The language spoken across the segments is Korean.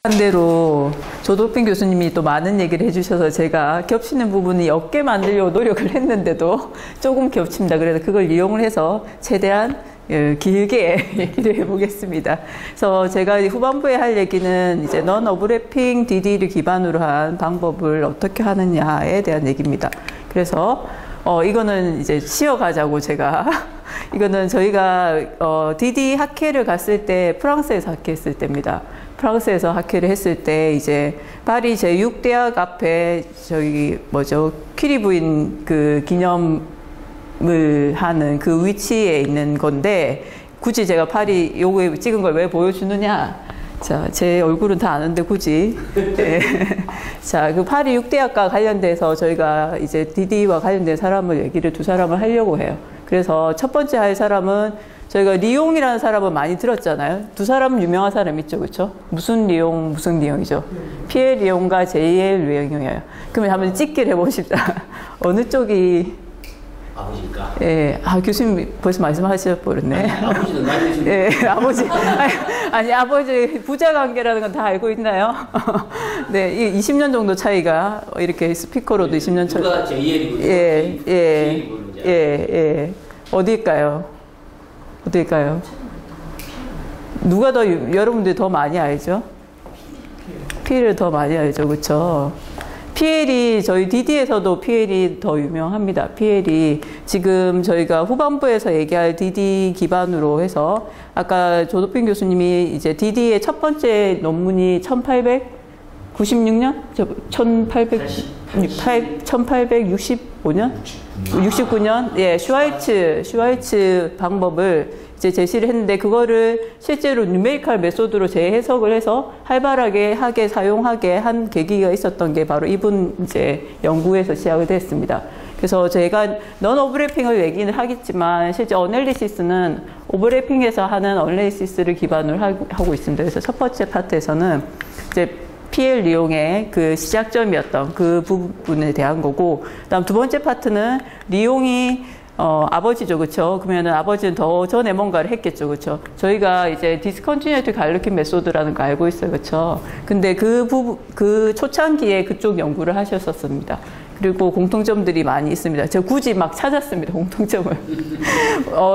반대로 조도필 교수님이 또 많은 얘기를 해주셔서 제가 겹치는 부분이 없게 만들려고 노력을 했는데도 조금 겹칩니다. 그래서 그걸 이용을 해서 최대한 길게 얘기를 해보겠습니다. 그래서 제가 후반부에 할 얘기는 이제 non-overlapping DD를 기반으로 한 방법을 어떻게 하느냐에 대한 얘기입니다. 그래서 이거는 이제 쉬어가자고 제가 이거는 저희가 DD 학회를 갔을 때 프랑스에서 학회했을 때입니다. 프랑스에서 학회를 했을 때 이제 파리 제6대학 앞에 저기 뭐죠 퀴리 부인 그 기념을 하는 그 위치에 있는 건데 굳이 제가 파리 요거 찍은 걸 왜 보여주느냐? 자, 제 얼굴은 다 아는데 굳이. 네. 자, 그 파리 6대학과 관련돼서 저희가 이제 DD와 관련된 사람을 얘기를 두 사람을 하려고 해요. 그래서 첫 번째 할 사람은 저희가 리옹이라는 사람은 많이 들었잖아요. 두 사람은 유명한 사람 있죠, 그렇죠? 무슨 리옹이죠? 피엘 리옹과 제이엘 리옹이에요. 그러면 한번 찍기를 해보십시다. 어느 쪽이 아버지일까? 예, 교수님 벌써 말씀하셔버렸네. 아버지는 나이 예, 아버지. 아니, 아버지 부자 관계라는 건 다 알고 있나요? 네, 20년 정도 차이가 이렇게 스피커로도 20년 차이. 누가 제이엘이고 예. 어디일까요? 누가 더 여러분들이 더 많이 알죠? 피엘을 더 많이 알죠, 그렇죠? 피엘이 저희 DD에서도 피엘이 더 유명합니다. 피엘이 지금 저희가 후반부에서 얘기할 DD 기반으로 해서 아까 조도필 교수님이 이제 DD의 첫 번째 논문이 1896년? 1865년? 69년? 예, 슈왈츠 방법을 이제 제시를 했는데 그거를 실제로 뉴메리컬 메소드로 재해석을 해서 활발하게 사용하게 한 계기가 있었던 게 바로 이분 이제 연구에서 시작이 됐습니다. 그래서 제가 넌 오버래핑을 얘기는 하겠지만 실제 어널리시스는 오버래핑에서 하는 어널리시스를 기반으로 하고 있습니다. 그래서 첫 번째 파트에서는 이제 피엘 리옹의 그 시작점이었던 그 부분에 대한 거고, 그다음 두 번째 파트는 리옹이 아버지죠, 그렇죠? 그러면은 아버지는 더 전에 뭔가를 했겠죠, 그렇죠? 저희가 이제 디스컨티뉴이티 갈르킨 메소드라는 거 알고 있어요, 그렇죠? 근데 그 초창기에 그쪽 연구를 하셨었습니다. 그리고 공통점들이 많이 있습니다. 제가 굳이 막 찾았습니다, 공통점을.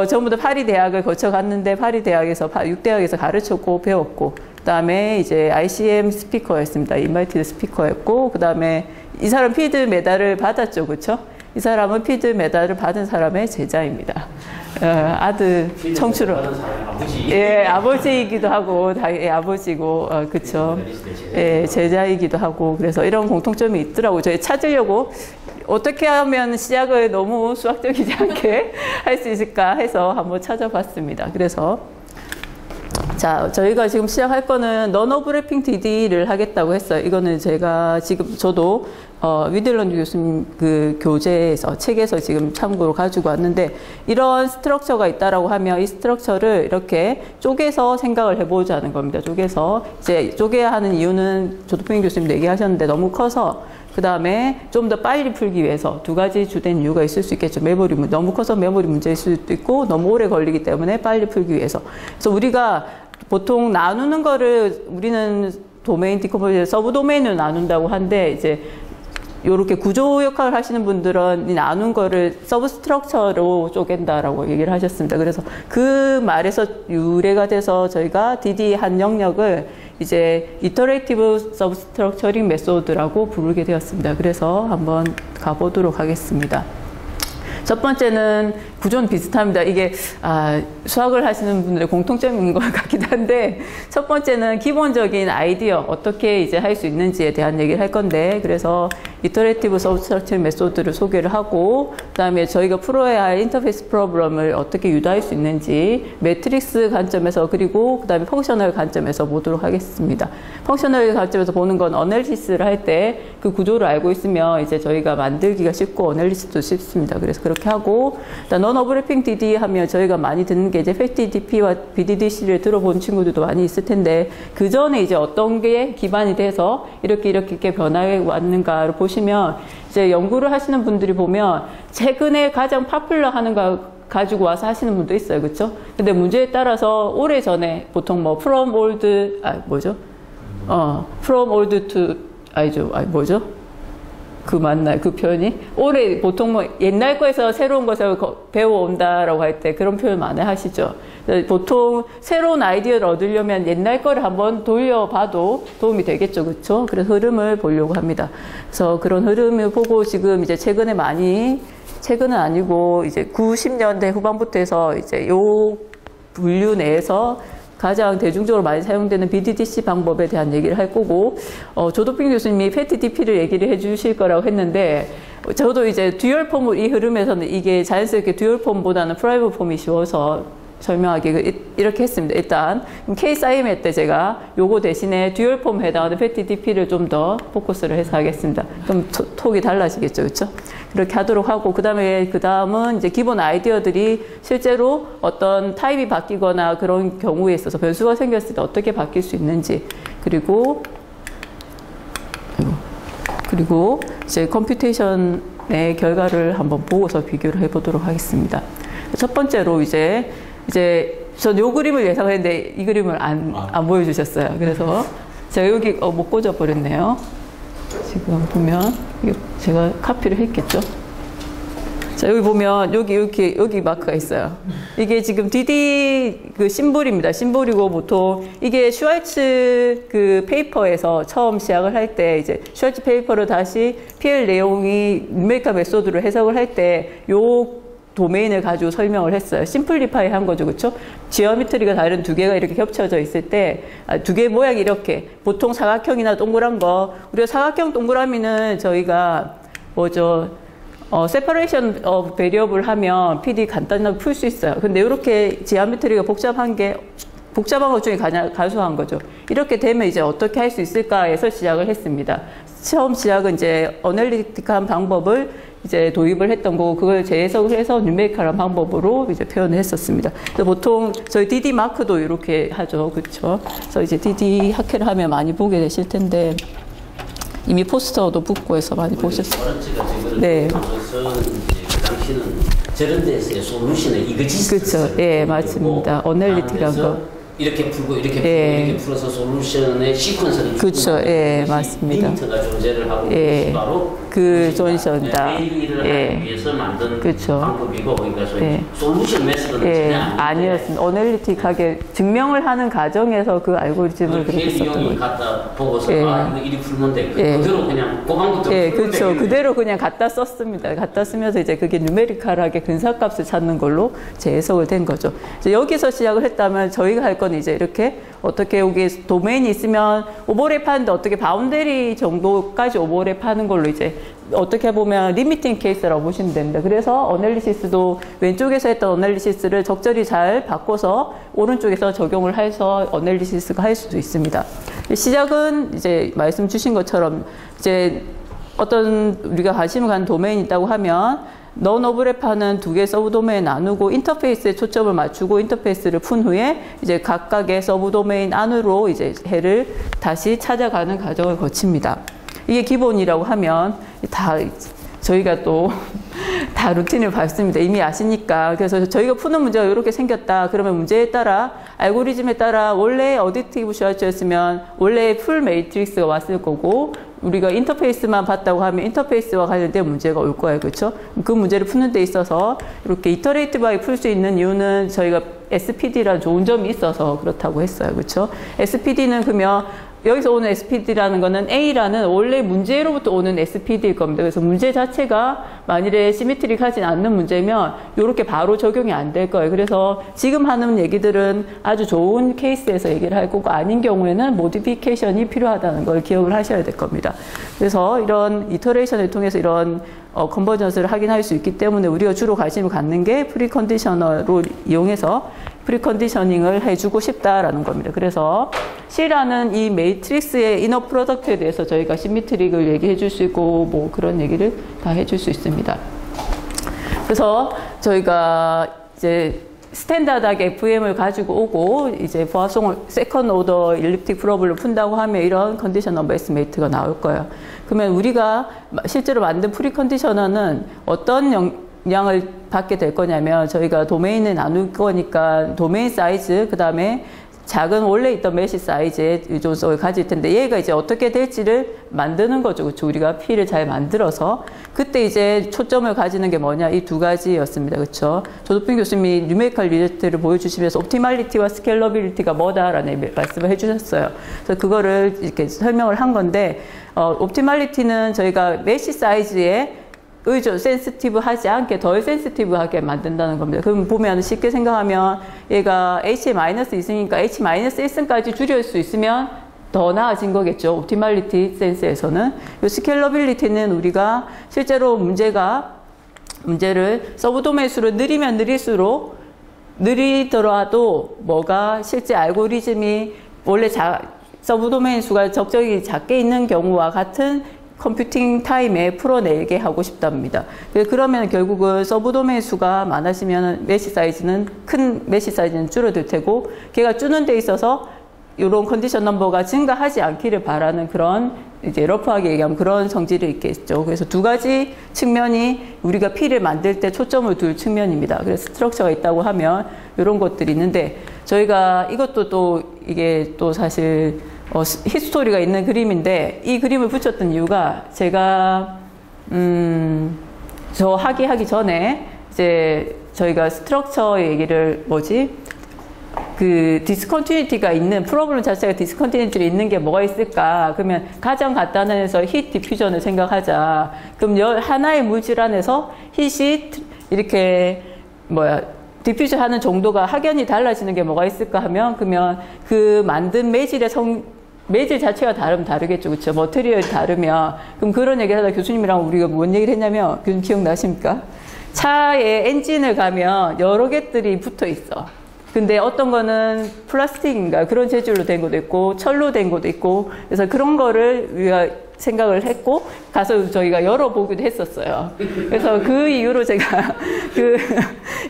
전부 다 파리 대학을 거쳐갔는데 파리 대학에서 6대학에서 가르쳤고 배웠고, 그다음에 이제 ICM 스피커였습니다. 인바이티드 스피커였고, 그다음에 이 사람 필드 메달을 받았죠, 그렇죠? 이 사람은 필드 메달을 받은 사람의 제자입니다. 아들 청출을 예, 아버지이기도 하고 아버지고 그렇죠. 예, 제자이기도 하고 그래서 이런 공통점이 있더라고요. 저희 찾으려고 어떻게 하면 시작을 너무 수학적이지 않게 할 수 있을까 해서 한번 찾아봤습니다. 그래서 자, 저희가 지금 시작할 거는 non-overlapping DD를 하겠다고 했어요. 이거는 제가 지금 저도 위들런드 교수님 그 교재에서 책에서 지금 참고로 가지고 왔는데 이런 스트럭처가 있다라고 하면 이 스트럭처를 이렇게 쪼개서 생각을 해보자는 겁니다. 쪼개서 이제 쪼개야 하는 이유는 조도필 교수님도 얘기하셨는데 너무 커서 그 다음에 좀 더 빨리 풀기 위해서 두 가지 주된 이유가 있을 수 있겠죠. 너무 커서 메모리 문제일 수도 있고 너무 오래 걸리기 때문에 빨리 풀기 위해서. 그래서 우리가 보통 나누는 거를 우리는 도메인 디컴포지션 서브 도메인으로 나눈다고 한데 이제 요렇게 구조 역할을 하시는 분들은 이 나눈 거를 서브 스트럭처로 쪼갠다라고 얘기를 하셨습니다. 그래서 그 말에서 유래가 돼서 저희가 DD 한 영역을 이제 이터레이티브 서브스트럭처링 메소드라고 부르게 되었습니다. 그래서 한번 가보도록 하겠습니다. 첫 번째는 구조는 비슷합니다. 이게 수학을 하시는 분들의 공통점인 것 같기도 한데 첫 번째는 기본적인 아이디어 어떻게 이제 할 수 있는지에 대한 얘기를 할 건데 그래서 이터레이티브 서브스트럭처링 메소드를 소개를 하고 그다음에 저희가 풀어야 할 인터페이스 프로블럼을 어떻게 유도할 수 있는지 매트릭스 관점에서 그리고 그다음에 펑셔널 관점에서 보도록 하겠습니다. 펑셔널 관점에서 보는 건 어널리시스를 할 때 그 구조를 알고 있으면 이제 저희가 만들기가 쉽고 어널리시스도 쉽습니다. 그래서 그렇게 하고 non-overlapping DD 하면 저희가 많이 듣는 게 이제 FATDP와 BDDC를 들어본 친구들도 많이 있을 텐데 그 전에 이제 어떤 게 기반이 돼서 이렇게 변화해 왔는가를 보시면 이제 연구를 하시는 분들이 보면 최근에 가장 파퓰러 하는 거 가지고 와서 하시는 분도 있어요, 그렇죠? 근데 문제에 따라서 오래 전에 보통 뭐 from old 뭐죠? from old to, 뭐죠? 그 맞나요? 그 표현이? 올해 보통 뭐 옛날 거에서 새로운 것을 배워온다라고 할 때 그런 표현 많이 하시죠. 보통 새로운 아이디어를 얻으려면 옛날 거를 한번 돌려봐도 도움이 되겠죠. 그렇죠? 그래서 흐름을 보려고 합니다. 그래서 그런 흐름을 보고 지금 이제 최근에 최근은 아니고 이제 90년대 후반부터 해서 이제 요 분류 내에서 가장 대중적으로 많이 사용되는 BDDC 방법에 대한 얘기를 할 거고, 조도필 교수님이 PET-DP를 얘기를 해 주실 거라고 했는데, 저도 이제 듀얼 폼, 이 흐름에서는 이게 자연스럽게 듀얼 폼보다는 프라이빗 폼이 쉬워서 설명하기 이렇게 했습니다. 일단 케이스 IMA 때 제가 요거 대신에 듀얼 폼 해당하는 PET-DP를 좀 더 포커스를 해서 하겠습니다. 그럼 톡이 달라지겠죠, 그렇죠? 그렇게 하도록 하고 그 다음은 이제 기본 아이디어들이 실제로 어떤 타입이 바뀌거나 그런 경우에 있어서 변수가 생겼을 때 어떻게 바뀔 수 있는지 그리고 이제 컴퓨테이션의 결과를 한번 보고서 비교를 해보도록 하겠습니다. 첫 번째로 이제 전 요 그림을 예상했는데 이 그림을 안 보여주셨어요. 그래서 제가 여기 못 꽂아버렸네요. 지금 보면 제가 카피를 했겠죠. 자, 여기 보면 여기 마크가 있어요. 이게 지금 DD 그 심볼입니다. 심볼이고 보통 이게 슈왈츠 그 페이퍼에서 처음 시작을 할 때 이제 슈왈츠 페이퍼를 다시 PL 내용이 뉴메리컬 메소드로 해석을 할 때 요 도메인을 가지고 설명을 했어요. 심플리파이 한 거죠. 그렇죠? 지오메트리가 다른 두 개가 이렇게 겹쳐져 있을 때 두 개 모양이 이렇게 보통 사각형이나 동그란 거 우리가 사각형 동그라미는 저희가 세퍼레이션 베리어블 하면 PD 간단하게 풀 수 있어요. 근데 이렇게 지오메트리가 복잡한 것 중에 가장 가수한 거죠. 이렇게 되면 이제 어떻게 할 수 있을까에서 시작을 했습니다. 처음 시작은 이제 어널리틱한 방법을 이제 도입을 했던 거고 그걸 재해석을 해서 뉴메리컬한 방법으로 이제 표현을 했었습니다. 그래서 보통 저희 DD 마크도 이렇게 하죠. 그렇죠? 그래서 이제 DD 학회를 하면 많이 보게 되실 텐데 이미 포스터도 붙고 해서 많이 보셨어요. 네. 그 당시는 저런 데서의 솔루션을 이거지. 그렇죠. 예, 맞습니다. 어널리틱한 거. 이렇게 풀고 이렇게 풀어서 솔루션의 시퀀스를 그렇죠. 예, 맞습니다. 리미터가 존재를 하고 바로 그 존션다. 일을 하기 위해서 만든 그렇죠. 방법이고 그러니까 솔루션 메서드는 전혀 아니었습니다. 어널리틱하게 증명을 하는 과정에서 그 알고리즘을 그렇게 썼던 거예요. 갖다 보고서 이거 이리 풀면 돼. 그대로 그냥 고방부터 그렇죠. 그대로 그냥 갖다 썼습니다. 갖다 쓰면서 이제 그게 뉴메리컬하게 근사값을 찾는 걸로 재해석을 된 거죠. 여기서 시작을 했다면 저희가 할 건 이제 이렇게 어떻게 여기 도메인이 있으면 오버랩 하는데 어떻게 바운더리 정도까지 오버랩 하는 걸로 이제 어떻게 보면 리미팅 케이스라고 보시면 됩니다. 그래서 어널리시스도 왼쪽에서 했던 어널리시스를 적절히 잘 바꿔서 오른쪽에서 적용을 해서 어널리시스가 할 수도 있습니다. 시작은 이제 말씀 주신 것처럼 이제 어떤 우리가 관심을 가는 도메인이 있다고 하면 넌 오버랩하는 두 개의 서브 도메인 나누고 인터페이스에 초점을 맞추고 인터페이스를 푼 후에 이제 각각의 서브 도메인 안으로 이제 해를 다시 찾아가는 과정을 거칩니다. 이게 기본이라고 하면 다 저희가 또 다 루틴을 밟습니다. 이미 아시니까. 그래서 저희가 푸는 문제가 이렇게 생겼다. 그러면 문제에 따라 알고리즘에 따라 원래 어딕티브 슈왈츠였으면 원래 풀 매트릭스가 왔을 거고 우리가 인터페이스만 봤다고 하면 인터페이스와 관련된 문제가 올 거예요. 그렇죠? 그 문제를 푸는 데 있어서 이렇게 이터레이티브하게 풀 수 있는 이유는 저희가 SPD라는 좋은 점이 있어서 그렇다고 했어요. 그렇죠? SPD는 그러면 여기서 오는 SPD라는 거는 A라는 원래 문제로부터 오는 SPD일 겁니다. 그래서 문제 자체가 만일에 시메트릭하지 않는 문제면 이렇게 바로 적용이 안 될 거예요. 그래서 지금 하는 얘기들은 아주 좋은 케이스에서 얘기를 할 거고 아닌 경우에는 모디피케이션이 필요하다는 걸 기억을 하셔야 될 겁니다. 그래서 이런 이터레이션을 통해서 이런 컨버전스를 확인할 수 있기 때문에 우리가 주로 관심을 갖는 게 프리컨디셔너로 이용해서 프리컨디셔닝을 해주고 싶다라는 겁니다. 그래서 C라는 이 매트릭스의 이너 프로덕트에 대해서 저희가 시미트릭을 얘기해 줄 수 있고 뭐 그런 얘기를 다 해줄 수 있습니다. 그래서 저희가 이제 스탠다드하게 FM을 가지고 오고 이제 보아송을 세컨드 오더 일립틱 프로블을 푼다고 하면 이런 컨디션 넘버 에스티메이트가 나올 거예요. 그러면 우리가 실제로 만든 프리컨디셔너는 어떤 영향을 받게 될 거냐면 저희가 도메인을 나눌 거니까 도메인 사이즈 그 다음에 작은 원래 있던 메시 사이즈의 유존성을 가질 텐데 얘가 이제 어떻게 될지를 만드는 거죠. 그렇죠? 우리가 P를 잘 만들어서 그때 이제 초점을 가지는 게 뭐냐 이 두 가지였습니다. 그렇죠? 조도필 교수님이 뉴메리컬 리저트를 보여주시면서 옵티말리티와 스케일러빌리티가 뭐다라는 말씀을 해주셨어요. 그래서 그거를 이렇게 설명을 한 건데 옵티말리티는 저희가 메시 사이즈의 의존, 센시티브하지 않게 덜 센시티브하게 만든다는 겁니다. 그럼 보면 쉽게 생각하면 얘가 H- 있으니까 H-1승까지 줄일 수 있으면 더 나아진 거겠죠. 옵티말리티 센스에서는. 스케일러빌리티는 우리가 실제로 문제를 서브도메인 수를 늘리면 늘릴수록 느리더라도 뭐가 실제 알고리즘이 원래 서브도메인 수가 적정히 작게 있는 경우와 같은 컴퓨팅 타임에 풀어내게 하고 싶답니다. 그러면 결국은 서브도메인 수가 많아지면 큰 메시 사이즈는 줄어들 테고 걔가 줄는 데 있어서 이런 컨디션 넘버가 증가하지 않기를 바라는 그런 이제 러프하게 얘기하면 그런 성질이 있겠죠. 그래서 두 가지 측면이 우리가 P를 만들 때 초점을 둘 측면입니다. 그래서 스트럭처가 있다고 하면 이런 것들이 있는데 저희가 이것도 또 이게 또 사실 히스토리가 있는 그림인데 이 그림을 붙였던 이유가 제가 저 하기 전에 이제 저희가 스트럭처 얘기를 그 디스컨티뉴티가 있는 프로블럼 자체가 디스컨티뉴티가 있는 게 뭐가 있을까? 그러면 가장 간단해서 힛 디퓨전을 생각하자. 그럼 하나의 물질 안에서 힛이 이렇게 디퓨전 하는 정도가 확연히 달라지는 게 뭐가 있을까 하면 그러면 그 만든 매질 자체가 다르겠죠. 그렇죠? 머티리얼이 다르면 그럼 그런 얘기를 하다 교수님이랑 우리가 뭔 얘기를 했냐면 교수님 기억나십니까? 차에 엔진을 가면 여러 개들이 붙어 있어. 근데 어떤 거는 플라스틱인가 그런 재질로 된 것도 있고 철로 된 것도 있고 그래서 그런 거를 우리가 생각을 했고 가서 저희가 열어보기도 했었어요. 그래서 그 이후로 제가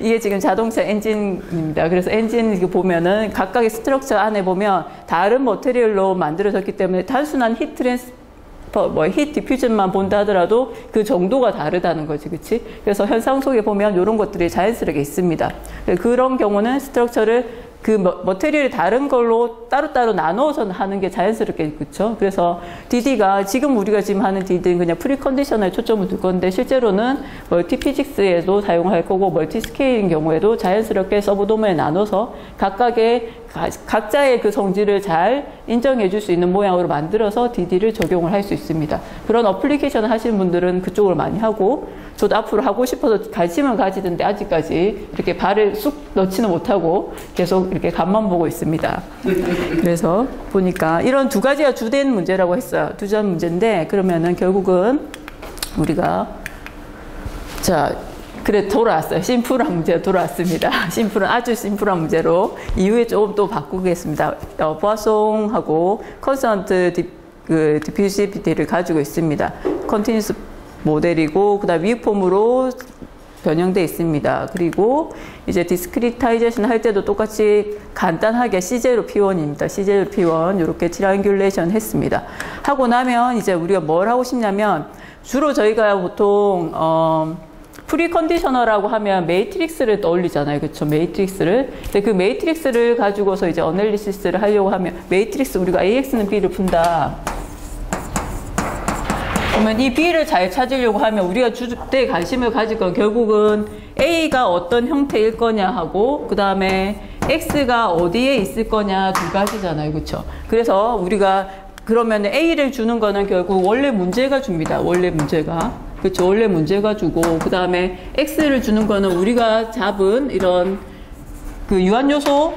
이게 지금 자동차 엔진입니다. 그래서 엔진 보면은 각각의 스트럭처 안에 보면 다른 머티리얼로 만들어졌기 때문에 단순한 힛 디퓨전만 본다 하더라도 그 정도가 다르다는 거지, 그치? 그래서 현상 속에 보면 이런 것들이 자연스럽게 있습니다. 그런 경우는 스트럭처를 그 머티리얼이 다른 걸로 따로따로 나누어서 하는 게 자연스럽게, 그쵸? 그래서 DD가 지금 우리가 지금 하는 DD는 그냥 프리컨디셔널에 초점을 둘 건데 실제로는 멀티피직스에도 사용할 거고 멀티스케일인 경우에도 자연스럽게 서브도메인에 나눠서 각자의 그 성질을 잘 인정해 줄 수 있는 모양으로 만들어서 DD를 적용을 할 수 있습니다. 그런 어플리케이션을 하시는 분들은 그쪽을 많이 하고 저도 앞으로 하고 싶어서 관심을 가지던데 아직까지 이렇게 발을 쑥 넣지는 못하고 계속 이렇게 간만 보고 있습니다. 그래서 보니까 이런 두 가지가 주된 문제라고 했어요. 주된 문제인데 그러면은 결국은 우리가 그래 돌아왔어요. 심플한 문제가 돌아왔습니다. 아주 심플한 문제로 이후에 조금 또 바꾸겠습니다. 보아송하고 컨스턴트 디퓨시비티를 가지고 있습니다. 컨티뉴스 모델이고 그다음 위폼으로 변형되어 있습니다. 그리고 이제 디스크리타이제이션 할 때도 똑같이 간단하게 C0 P1입니다. C0 P1 이렇게 트라이앵귤레이션 했습니다. 하고 나면 이제 우리가 뭘 하고 싶냐면 주로 저희가 보통 프리컨디셔너라고 하면 매트릭스를 떠올리잖아요. 그렇죠? 매트릭스를. 근데 그 매트릭스를 가지고서 이제 어널리시스를 하려고 하면 매트릭스 우리가 AX는 B를 푼다. 그러면 이 B를 잘 찾으려고 하면 우리가 주때 관심을 가질 건 결국은 A가 어떤 형태일 거냐 하고 그 다음에 X가 어디에 있을 거냐 두 가지잖아요. 그렇죠? 그래서 우리가 그러면 A를 주는 거는 결국 원래 문제가 줍니다. 원래 문제가. 그렇죠. 원래 문제가 주고 그 다음에 X를 주는 거는 우리가 잡은 이런 그 유한요소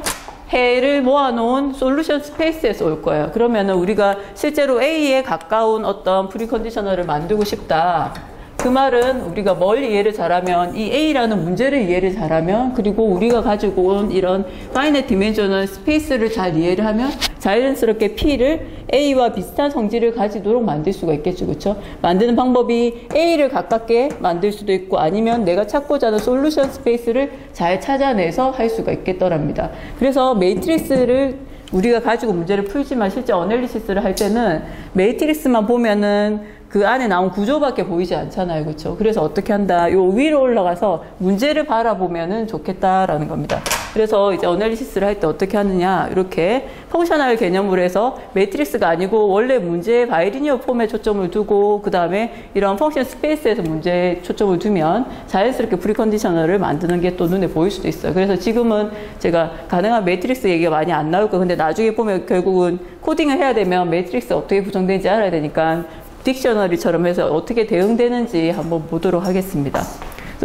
해를 모아놓은 솔루션 스페이스에서 올 거예요. 그러면은 우리가 실제로 A에 가까운 어떤 프리컨디셔너를 만들고 싶다. 그 말은 우리가 뭘 이해를 잘하면 이 A라는 문제를 이해를 잘하면 그리고 우리가 가지고 온 이런 파이널 디멘셔널 스페이스를 잘 이해를 하면 자연스럽게 P를 A와 비슷한 성질을 가지도록 만들 수가 있겠죠. 그렇죠? 만드는 방법이 A를 가깝게 만들 수도 있고 아니면 내가 찾고자 하는 솔루션 스페이스를 잘 찾아내서 할 수가 있겠더랍니다. 그래서 매트릭스를 우리가 가지고 문제를 풀지만 실제 어널리시스를 할 때는 매트릭스만 보면은 그 안에 나온 구조밖에 보이지 않잖아요. 그렇죠? 그래서 어떻게 한다? 요 위로 올라가서 문제를 바라보면은 좋겠다라는 겁니다. 그래서 이제 어널리시스를 할 때 어떻게 하느냐, 이렇게 펑셔널 개념으로 해서 매트릭스가 아니고 원래 문제의 바이리니어 폼에 초점을 두고 그 다음에 이런 펑션 스페이스에서 문제에 초점을 두면 자연스럽게 프리컨디셔널을 만드는 게 또 눈에 보일 수도 있어요. 그래서 지금은 제가 가능한 매트릭스 얘기가 많이 안 나올 거예요. 근데 나중에 보면 결국은 코딩을 해야 되면 매트릭스 어떻게 구성되는지 알아야 되니까 딕셔너리처럼 해서 어떻게 대응되는지 한번 보도록 하겠습니다.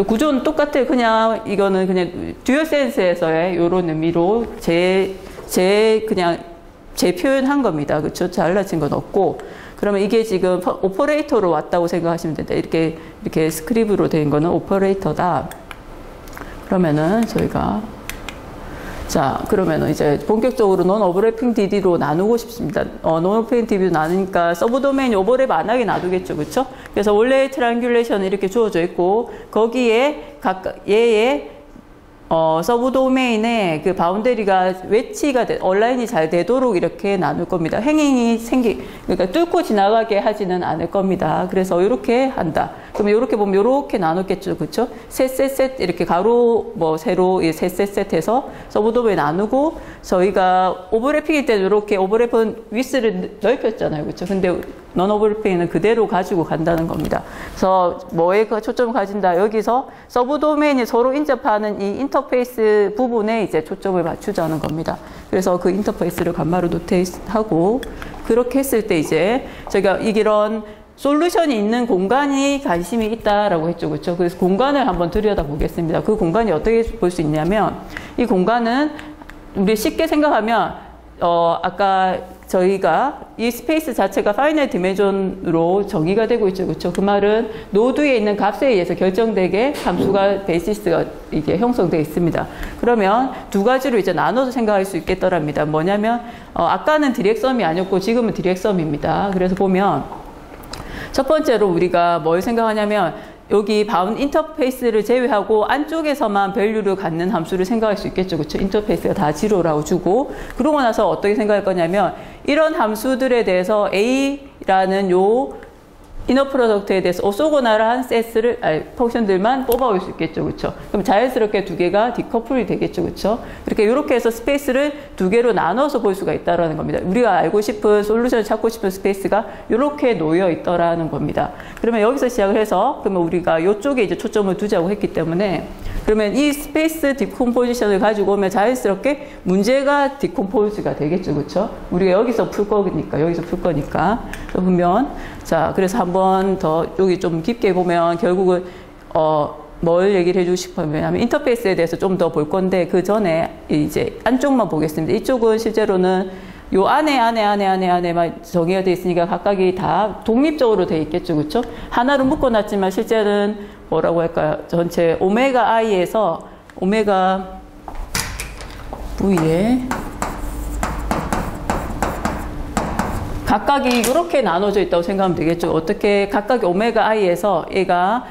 구조는 똑같아요. 그냥 이거는 그냥 듀얼 센스에서의 이런 의미로 그냥 재표현한 겁니다. 그렇죠? 달라진 건 없고. 그러면 이게 지금 오퍼레이터로 왔다고 생각하시면 된다. 이렇게 스크립으로 된 거는 오퍼레이터다. 그러면은 저희가 그러면은 이제 본격적으로 논 오버래핑 DD로 나누고 싶습니다. 논 오버래핑 DD로 나누니까 서브 도메인이 오버랩 안 하게 놔두겠죠. 그쵸? 그래서 원래 트라이앵귤레이션은 이렇게 주어져 있고, 거기에 얘의 서브 도메인에 그 바운더리가 웨치가 얼라인이 잘 되도록 이렇게 나눌 겁니다. 행잉이 그러니까 뚫고 지나가게 하지는 않을 겁니다. 그래서 이렇게 한다. 그럼 이렇게 보면 이렇게 나눴겠죠. 그쵸? 셋 이렇게 가로 세로 셋 해서 서브 도메인 나누고, 저희가 오버래핑일 때는 이렇게 오버래핑 위스를 넓혔잖아요. 그쵸? 근데 non 오버래핑은 그대로 가지고 간다는 겁니다. 그래서 뭐에 초점을 가진다? 여기서 서브 도메인이 서로 인접하는 이 인터페이스 부분에 이제 초점을 맞추자는 겁니다. 그래서 그 인터페이스를 간마로 노테이트하고, 그렇게 했을 때 이제 저희가 이런 솔루션이 있는 공간이 관심이 있다라고 했죠. 그렇죠? 그래서 공간을 한번 들여다보겠습니다. 그 공간이 어떻게 볼 수 있냐면, 이 공간은 우리 쉽게 생각하면 아까 저희가 이 스페이스 자체가 파이널 디멘전으로 정의가 되고 있죠. 그렇죠? 그 말은 노드에 있는 값에 의해서 결정되게 함수가 베이시스가 이게 형성되어 있습니다. 그러면 두 가지로 이제 나눠서 생각할 수 있겠더랍니다. 뭐냐면 아까는 디렉섬이 아니었고 지금은 디렉섬입니다. 그래서 보면 첫 번째로 우리가 뭘 생각하냐면, 여기 바운드 인터페이스를 제외하고 안쪽에서만 밸류를 갖는 함수를 생각할 수 있겠죠. 그렇죠? 인터페이스가 다 지로라고 주고, 그러고 나서 어떻게 생각할 거냐면, 이런 함수들에 대해서 A라는 요 이너 프로덕트에 대해서 오소고나라한 펑션들만 뽑아올 수 있겠죠. 그렇죠? 그럼 자연스럽게 두 개가 디커플이 되겠죠. 그렇죠? 이렇게 해서 스페이스를 두 개로 나눠서 볼 수가 있다라는 겁니다. 우리가 알고 싶은 솔루션을 찾고 싶은 스페이스가 이렇게 놓여 있더라는 겁니다. 그러면 여기서 시작을 해서, 그러면 우리가 이쪽에 이제 초점을 두자고 했기 때문에, 그러면 이 스페이스 디컴포지션을 가지고 오면 자연스럽게 문제가 디컴포즈가 되겠죠. 그렇죠? 우리가 여기서 풀 거니까. 보면, 그래서 한 번 더 여기 좀 깊게 보면 결국은 뭘 얘기를 해주고 싶으면 인터페이스에 대해서 좀 더 볼 건데, 그 전에 이제 안쪽만 보겠습니다. 이쪽은 실제로는 요 안에만 정의가 되어 있으니까 각각이 다 독립적으로 되어 있겠죠. 그렇죠? 하나로 묶어놨지만 실제는 뭐라고 할까요? 전체 오메가 i에서 오메가 v에 각각이 이렇게 나눠져 있다고 생각하면 되겠죠. 어떻게 각각 오메가 i에서 얘가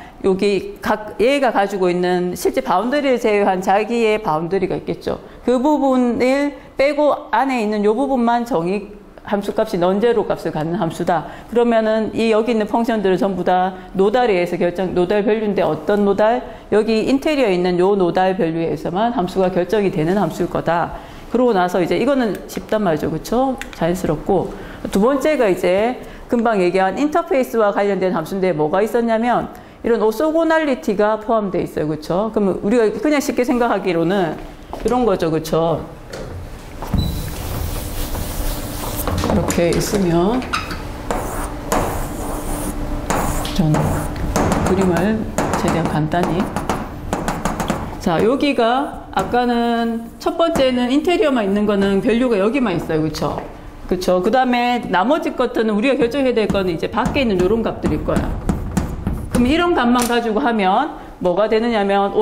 얘가 가지고 있는 실제 바운더리를 제외한 자기의 바운더리가 있겠죠. 그 부분을 빼고 안에 있는 이 부분만 함수값이 넌제로 값을 갖는 함수다. 그러면은 여기 있는 펑션들은 전부 다 노달에 의해서 노달 밸류인데, 어떤 노달? 여기 인테리어에 있는 요 노달 밸류에 의해서만 함수가 결정이 되는 함수일 거다. 그러고 나서 이제 이거는 쉽단 말이죠. 그쵸? 자연스럽고. 두 번째가 이제 금방 얘기한 인터페이스와 관련된 함수인데 뭐가 있었냐면, 이런 오소고날리티가 포함되어 있어요. 그쵸? 그러면 우리가 그냥 쉽게 생각하기로는 이런 거죠. 그쵸? 이렇게 있으면, 저는 그림을 최대한 간단히. 여기가 아까는 첫 번째는 인테리어만 있는 거는 밸류가 여기만 있어요. 그쵸? 그쵸? 그 다음에 나머지 것들은 우리가 결정해야 될 거는 이제 밖에 있는 이런 값들일 거야. 그럼 이런 값만 가지고 하면 뭐가 되느냐면,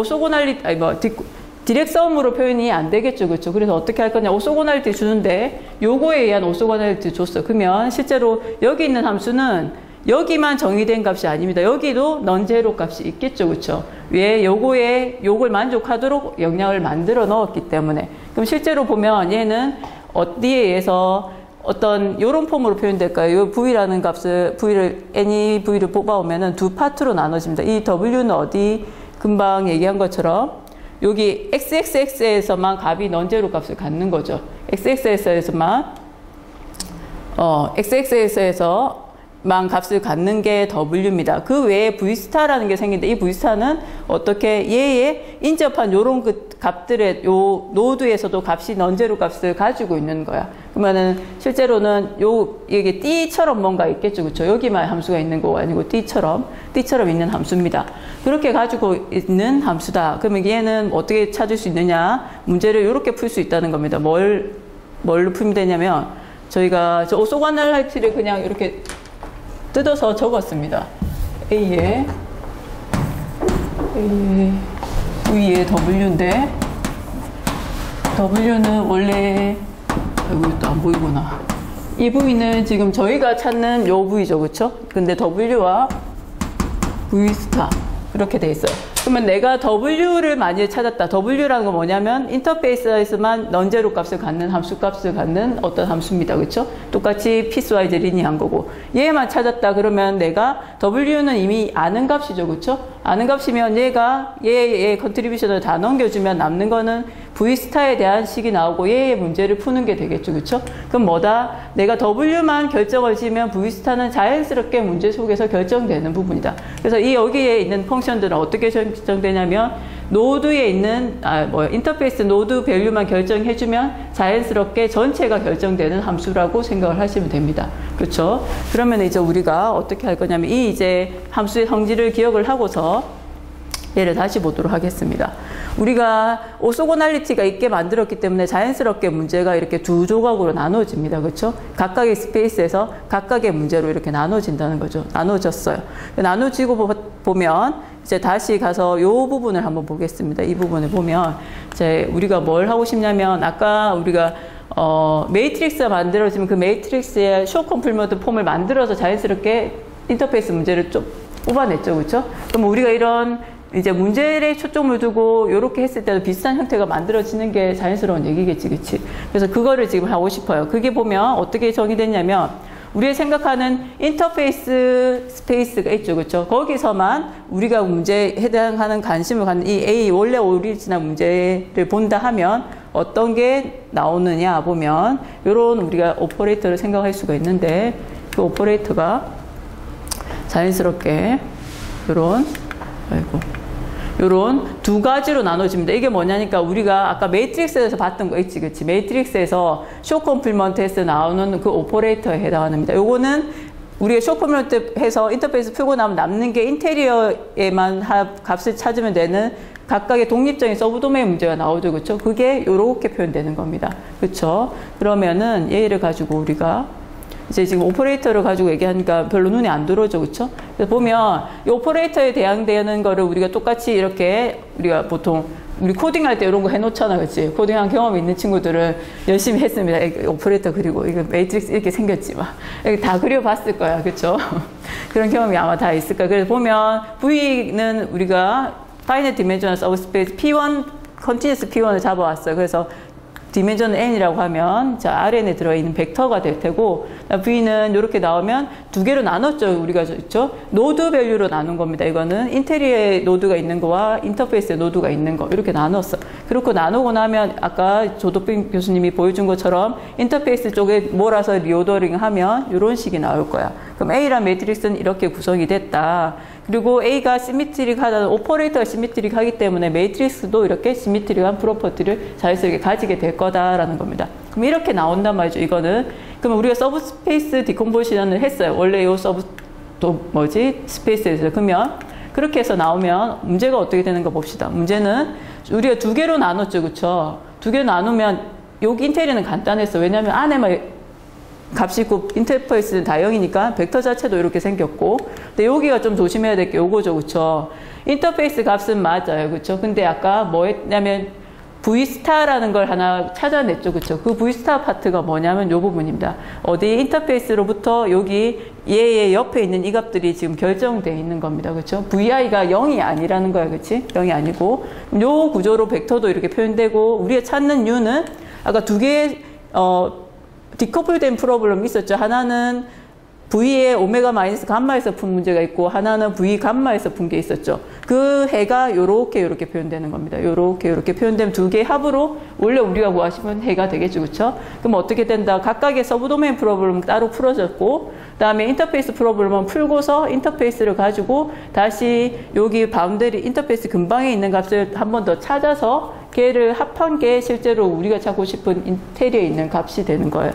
디렉섬으로 표현이 안 되겠죠. 그렇죠? 그래서 어떻게 할 거냐. 오소고날리티 주는데 요거에 의한 오소고날리티 줬어. 그러면 실제로 여기 있는 함수는 여기만 정의된 값이 아닙니다. 여기도 넌제로 값이 있겠죠. 그렇죠? 왜? 요걸 만족하도록 영향을 만들어 넣었기 때문에. 그럼 실제로 보면 얘는 어디에 의해서 어떤 요런 폼으로 표현될까요? 요 V라는 값을, any V를 뽑아오면은 두 파트로 나눠집니다. 이 W는 어디? 금방 얘기한 것처럼 여기 xxx에서만 값이 non-zero 값을 갖는 거죠. xxx에서만 xxx에서만 값을 갖는 게 w입니다. 그 외에 v라는 게 생기는데 이 v는 어떻게 얘에 인접한 요런 그 값들의 요 노드에서도 값이 non-zero 값을 가지고 있는 거야. 그러면은 실제로는 이게 t처럼 뭔가 있겠죠. 그렇죠? 여기만 함수가 있는 거 아니고 t처럼 있는 함수입니다. 그렇게 가지고 있는 함수다. 그러면 얘는 어떻게 찾을 수 있느냐? 문제를 이렇게 풀 수 있다는 겁니다. 뭘로 풀면 되냐면 저희가 저 오소관할티를 그냥 이렇게 뜯어서 적었습니다. A에 V에 W인데 W는 원래 아이고 또 안 보이구나. 이 V는 지금 저희가 찾는 요 V죠, 그렇죠? 근데 W와 V 스타 이렇게 돼 있어요. 그러면 내가 W를 만약에 찾았다. W라는 건 뭐냐면 인터페이스에서만 non-zero 값을 갖는 함수 값을 갖는 어떤 함수입니다. 그렇죠? 똑같이 piecewise linear한 거고. 얘만 찾았다 그러면 내가 W는 이미 아는 값이죠. 그렇죠? 아는 값이면 얘가 얘의 컨트리뷰션을 다 넘겨주면 남는 거는 V스타에 대한 식이 나오고 얘의 문제를 푸는 게 되겠죠. 그렇죠? 그럼 뭐다? 내가 W만 결정을 지으면 V스타는 자연스럽게 문제 속에서 결정되는 부분이다. 그래서 이 여기에 있는 펑션들은 어떻게 결정되냐면 노드에 있는 인터페이스 노드 밸류만 결정해주면 자연스럽게 전체가 결정되는 함수라고 생각을 하시면 됩니다. 그렇죠? 그러면 이제 우리가 어떻게 할 거냐면 이 이제 함수의 성질을 기억을 하고서 얘를 다시 보도록 하겠습니다. 우리가 오소고날리티가 있게 만들었기 때문에 자연스럽게 문제가 이렇게 두 조각으로 나눠집니다. 그렇죠? 각각의 스페이스에서 각각의 문제로 이렇게 나눠진다는 거죠. 나눠졌어요. 나눠지고 보면 이제 다시 가서 이 부분을 한번 보겠습니다. 이 부분을 보면 이제 우리가 뭘 하고 싶냐면 아까 우리가 매트릭스가 만들어지면 그 매트릭스의 쇼 컴플리먼트 폼을 만들어서 자연스럽게 인터페이스 문제를 좀 뽑아냈죠. 그렇죠? 그럼 우리가 이런 이제 문제에 초점을 두고 이렇게 했을 때도 비슷한 형태가 만들어지는 게 자연스러운 얘기겠지, 그치? 그래서 그거를 지금 하고 싶어요. 그게 보면 어떻게 정의됐냐면 우리가 생각하는 인터페이스 스페이스가 있죠, 그렇죠? 거기서만 우리가 문제에 해당하는 관심을 갖는 이 A 원래 오리지널 문제를 본다 하면 어떤 게 나오느냐 보면 이런 우리가 오퍼레이터를 생각할 수가 있는데 그 오퍼레이터가 자연스럽게 요런 두 가지로 나눠집니다. 이게 뭐냐니까 우리가 아까 매트릭스에서 봤던 거 있지, 그치? 매트릭스에서 쇼 컴플리먼트에서 나오는 그 오퍼레이터에 해당합니다. 요거는 우리가 쇼 컴플리먼트 해서 인터페이스 풀고 나면 남는 게 인테리어에만 값을 찾으면 되는 각각의 독립적인 서브 도메인 문제가 나오죠, 그쵸? 그게 요렇게 표현되는 겁니다. 그쵸? 그러면은 얘를 가지고 우리가 이제 지금 오퍼레이터를 가지고 얘기하니까 별로 눈에 안 들어오죠, 그쵸? 그래서 보면 이 오퍼레이터에 해당되는 거를 우리가 똑같이 이렇게 우리가 보통 우리 코딩할 때 이런 거 해놓잖아, 그치? 코딩한 경험이 있는 친구들은 열심히 했습니다. 오퍼레이터 그리고 이거 매트릭스 이렇게 생겼지 막 이렇게 다 그려봤을 거야, 그쵸? 그런 경험이 아마 다 있을 거야. 그래서 보면 V는 우리가 파이널 디멘셔널 서브스페이스 P1 컨티뉴스 P1을 잡아왔어요. 그래서 디멘전 n이라고 하면 자 Rn에 들어있는 벡터가 될 테고 V는 이렇게 나오면 두 개로 나눴죠. 우리가 있죠. 노드 밸류로 나눈 겁니다. 이거는 인테리어에 노드가 있는 거와 인터페이스에 노드가 있는 거 이렇게 나눴어. 그렇고 나누고 나면 아까 조덕빈 교수님이 보여준 것처럼 인터페이스 쪽에 몰아서 리오더링 하면 이런 식이 나올 거야. 그럼 A란 매트릭스는 이렇게 구성이 됐다. 그리고 A가 시미트릭하다는 오퍼레이터가 시미트릭하기 때문에 매트릭스도 이렇게 시미트릭한 프로퍼티를 자연스럽게 가지게 될 거다라는 겁니다. 그럼 이렇게 나온단 말이죠. 이거는 그럼 우리가 서브스페이스 디컴포지션을 했어요. 원래 이 스페이스에서 그러면 그렇게 해서 나오면 문제가 어떻게 되는 거 봅시다. 문제는 우리가 두 개로 나눴죠, 그렇죠? 두 개로 나누면 여기 인테리어는 간단했어. 왜냐하면 안에만 값이 있고 인터페이스는 다 0이니까 벡터 자체도 이렇게 생겼고 근데 여기가 좀 조심해야 될 게 요거죠, 그쵸? 인터페이스 값은 맞아요, 그쵸? 근데 아까 뭐 했냐면 V스타라는 걸 하나 찾아냈죠, 그쵸? 그 V스타 파트가 뭐냐면 요 부분입니다. 어디 인터페이스로부터 여기 얘의 옆에 있는 이 값들이 지금 결정되어 있는 겁니다, 그쵸? VI가 0이 아니라는 거야, 그치? 0이 아니고 요 구조로 벡터도 이렇게 표현되고 우리가 찾는 U는 아까 두 개의 디커플된 프로블럼이 있었죠. 하나는 V의 오메가 마이너스 감마에서 푼 문제가 있고 하나는 V 감마에서 푼 게 있었죠. 그 해가 요렇게 표현되는 겁니다. 요렇게 표현되면 두 개의 합으로 원래 우리가 구하시면 해가 되겠죠. 그렇죠? 그럼 어떻게 된다? 각각의 서브도메인 프로블럼 따로 풀어졌고 그다음에 인터페이스 프로블럼은 풀고서 인터페이스를 가지고 다시 여기 바운더리 인터페이스 근방에 있는 값을 한 번 더 찾아서 걔를 합한 게 실제로 우리가 찾고 싶은 인테리어에 있는 값이 되는 거예요.